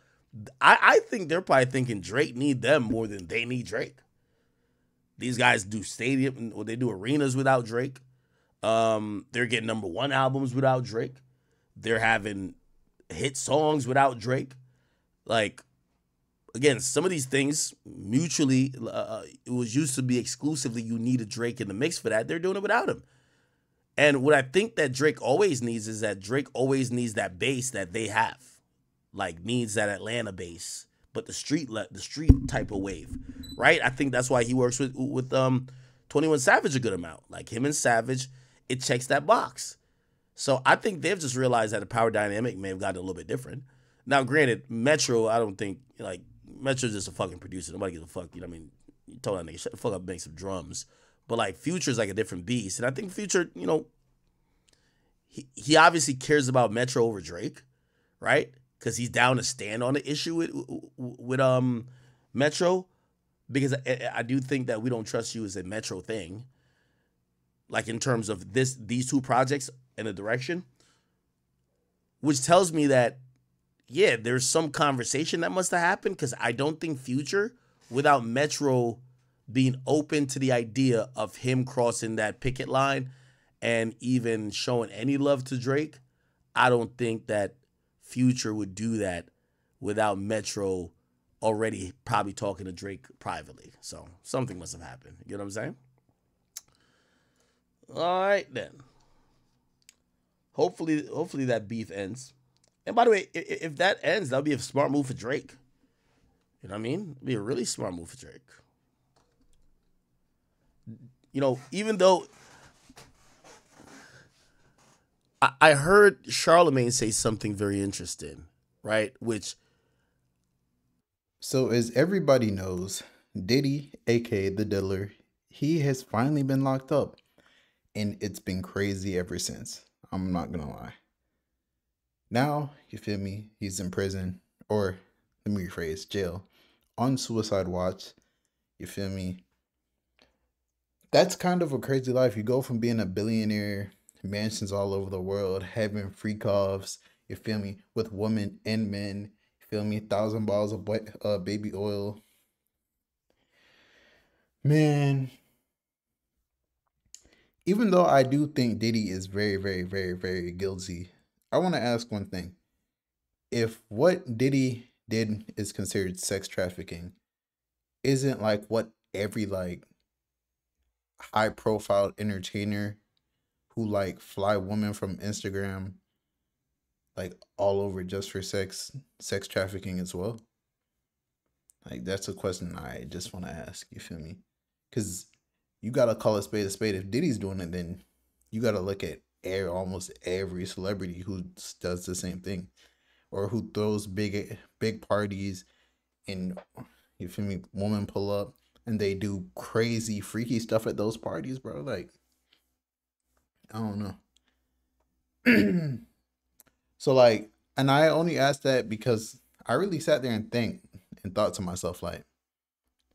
I think they're probably thinking Drake need them more than they need Drake. These guys do stadium, or they do arenas without Drake. They're getting #1 albums without Drake. They're having hit songs without Drake. Like, again, some of these things mutually, it was used to be exclusively you needed Drake in the mix for that. They're doing it without him. And what I think that Drake always needs is that Drake always needs that bass that they have. Like, needs that Atlanta bass, but the street type of wave, right? I think that's why he works with 21 Savage a good amount. Like, him and Savage, it checks that box. So I think they've just realized that the power dynamic may have gotten a little bit different. Now, granted, Metro, I don't think, like, Metro's just a fucking producer. Nobody gives a fuck. You know what I mean? You told that nigga, shut the fuck up, make some drums. But, like, Future's like a different beast. And I think Future, you know, he obviously cares about Metro over Drake, right? Because he's down to stand on the issue with Metro. Because I do think that We Don't Trust You is a Metro thing. Like, in terms of these two projects and the direction. Which tells me that, yeah, there's some conversation that must have happened. Because I don't think Future, without Metro being open to the idea of him crossing that picket line and even showing any love to Drake, I don't think that Future would do that without Metro already probably talking to Drake privately. So something must have happened. You know what I'm saying? All right, then. Hopefully that beef ends. And by the way, if that ends, that'll be a smart move for Drake. You know what I mean? It'd be a really smart move for Drake. You know, even though I heard Charlemagne say something very interesting, right? So as everybody knows, Diddy, aka the Diddler, he has finally been locked up. And it's been crazy ever since. I'm not gonna lie. Now, you feel me, he's in prison, or let me rephrase, jail, on suicide watch. You feel me? That's kind of a crazy life. You go from being a billionaire, mansions all over the world, having freak offs, you feel me, with women and men, you feel me, 1,000 bottles of baby oil. Man, even though I do think Diddy is very, very, very, very guilty, I want to ask one thing. If what Diddy did is considered sex trafficking, isn't like what every like high profile entertainer who like fly women from Instagram like all over just for sex trafficking as well? Like, that's a question I just want to ask. You feel me? Because you gotta call a spade a spade. If Diddy's doing it, then you gotta look at almost every celebrity who does the same thing, or who throws big parties, and you feel me, women pull up and they do crazy freaky stuff at those parties, bro. Like, I don't know. So like, and I only asked that because I really sat there and thought to myself, like,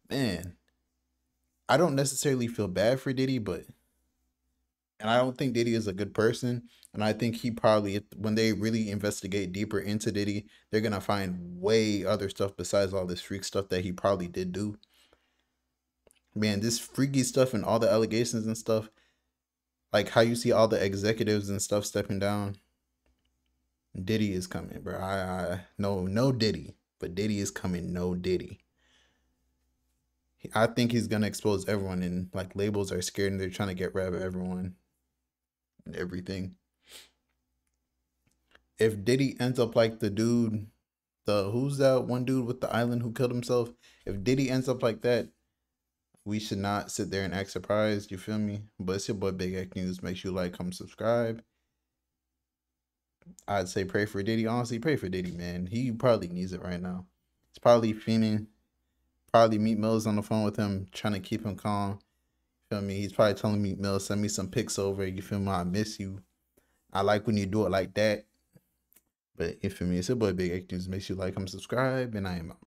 man, I don't necessarily feel bad for Diddy, and I don't think Diddy is a good person. And I think he probably, when they really investigate deeper into Diddy, they're going to find way other stuff besides all this freak stuff that he probably did do. Man, this freaky stuff and all the allegations and stuff, like how you see all the executives and stuff stepping down. Diddy is coming, bro. No Diddy, but Diddy is coming. No Diddy. I think he's gonna expose everyone, and like labels are scared and they're trying to get rid of everyone and everything. If Diddy ends up like the dude, who's that one dude with the island who killed himself? If Diddy ends up like that, we should not sit there and act surprised. You feel me? But it's your boy Big X News. Make sure you like, comment, subscribe. I'd say pray for Diddy. Honestly, pray for Diddy, man. He probably needs it right now. He's probably fiending. Probably Meek Mill's on the phone with him, trying to keep him calm. Feel me? He's probably telling Meek Mill, send me some pics over. You feel me? I miss you. I like when you do it like that. But you feel me? It's your boy Big X News. Make sure you like, comment, subscribe, and I am out.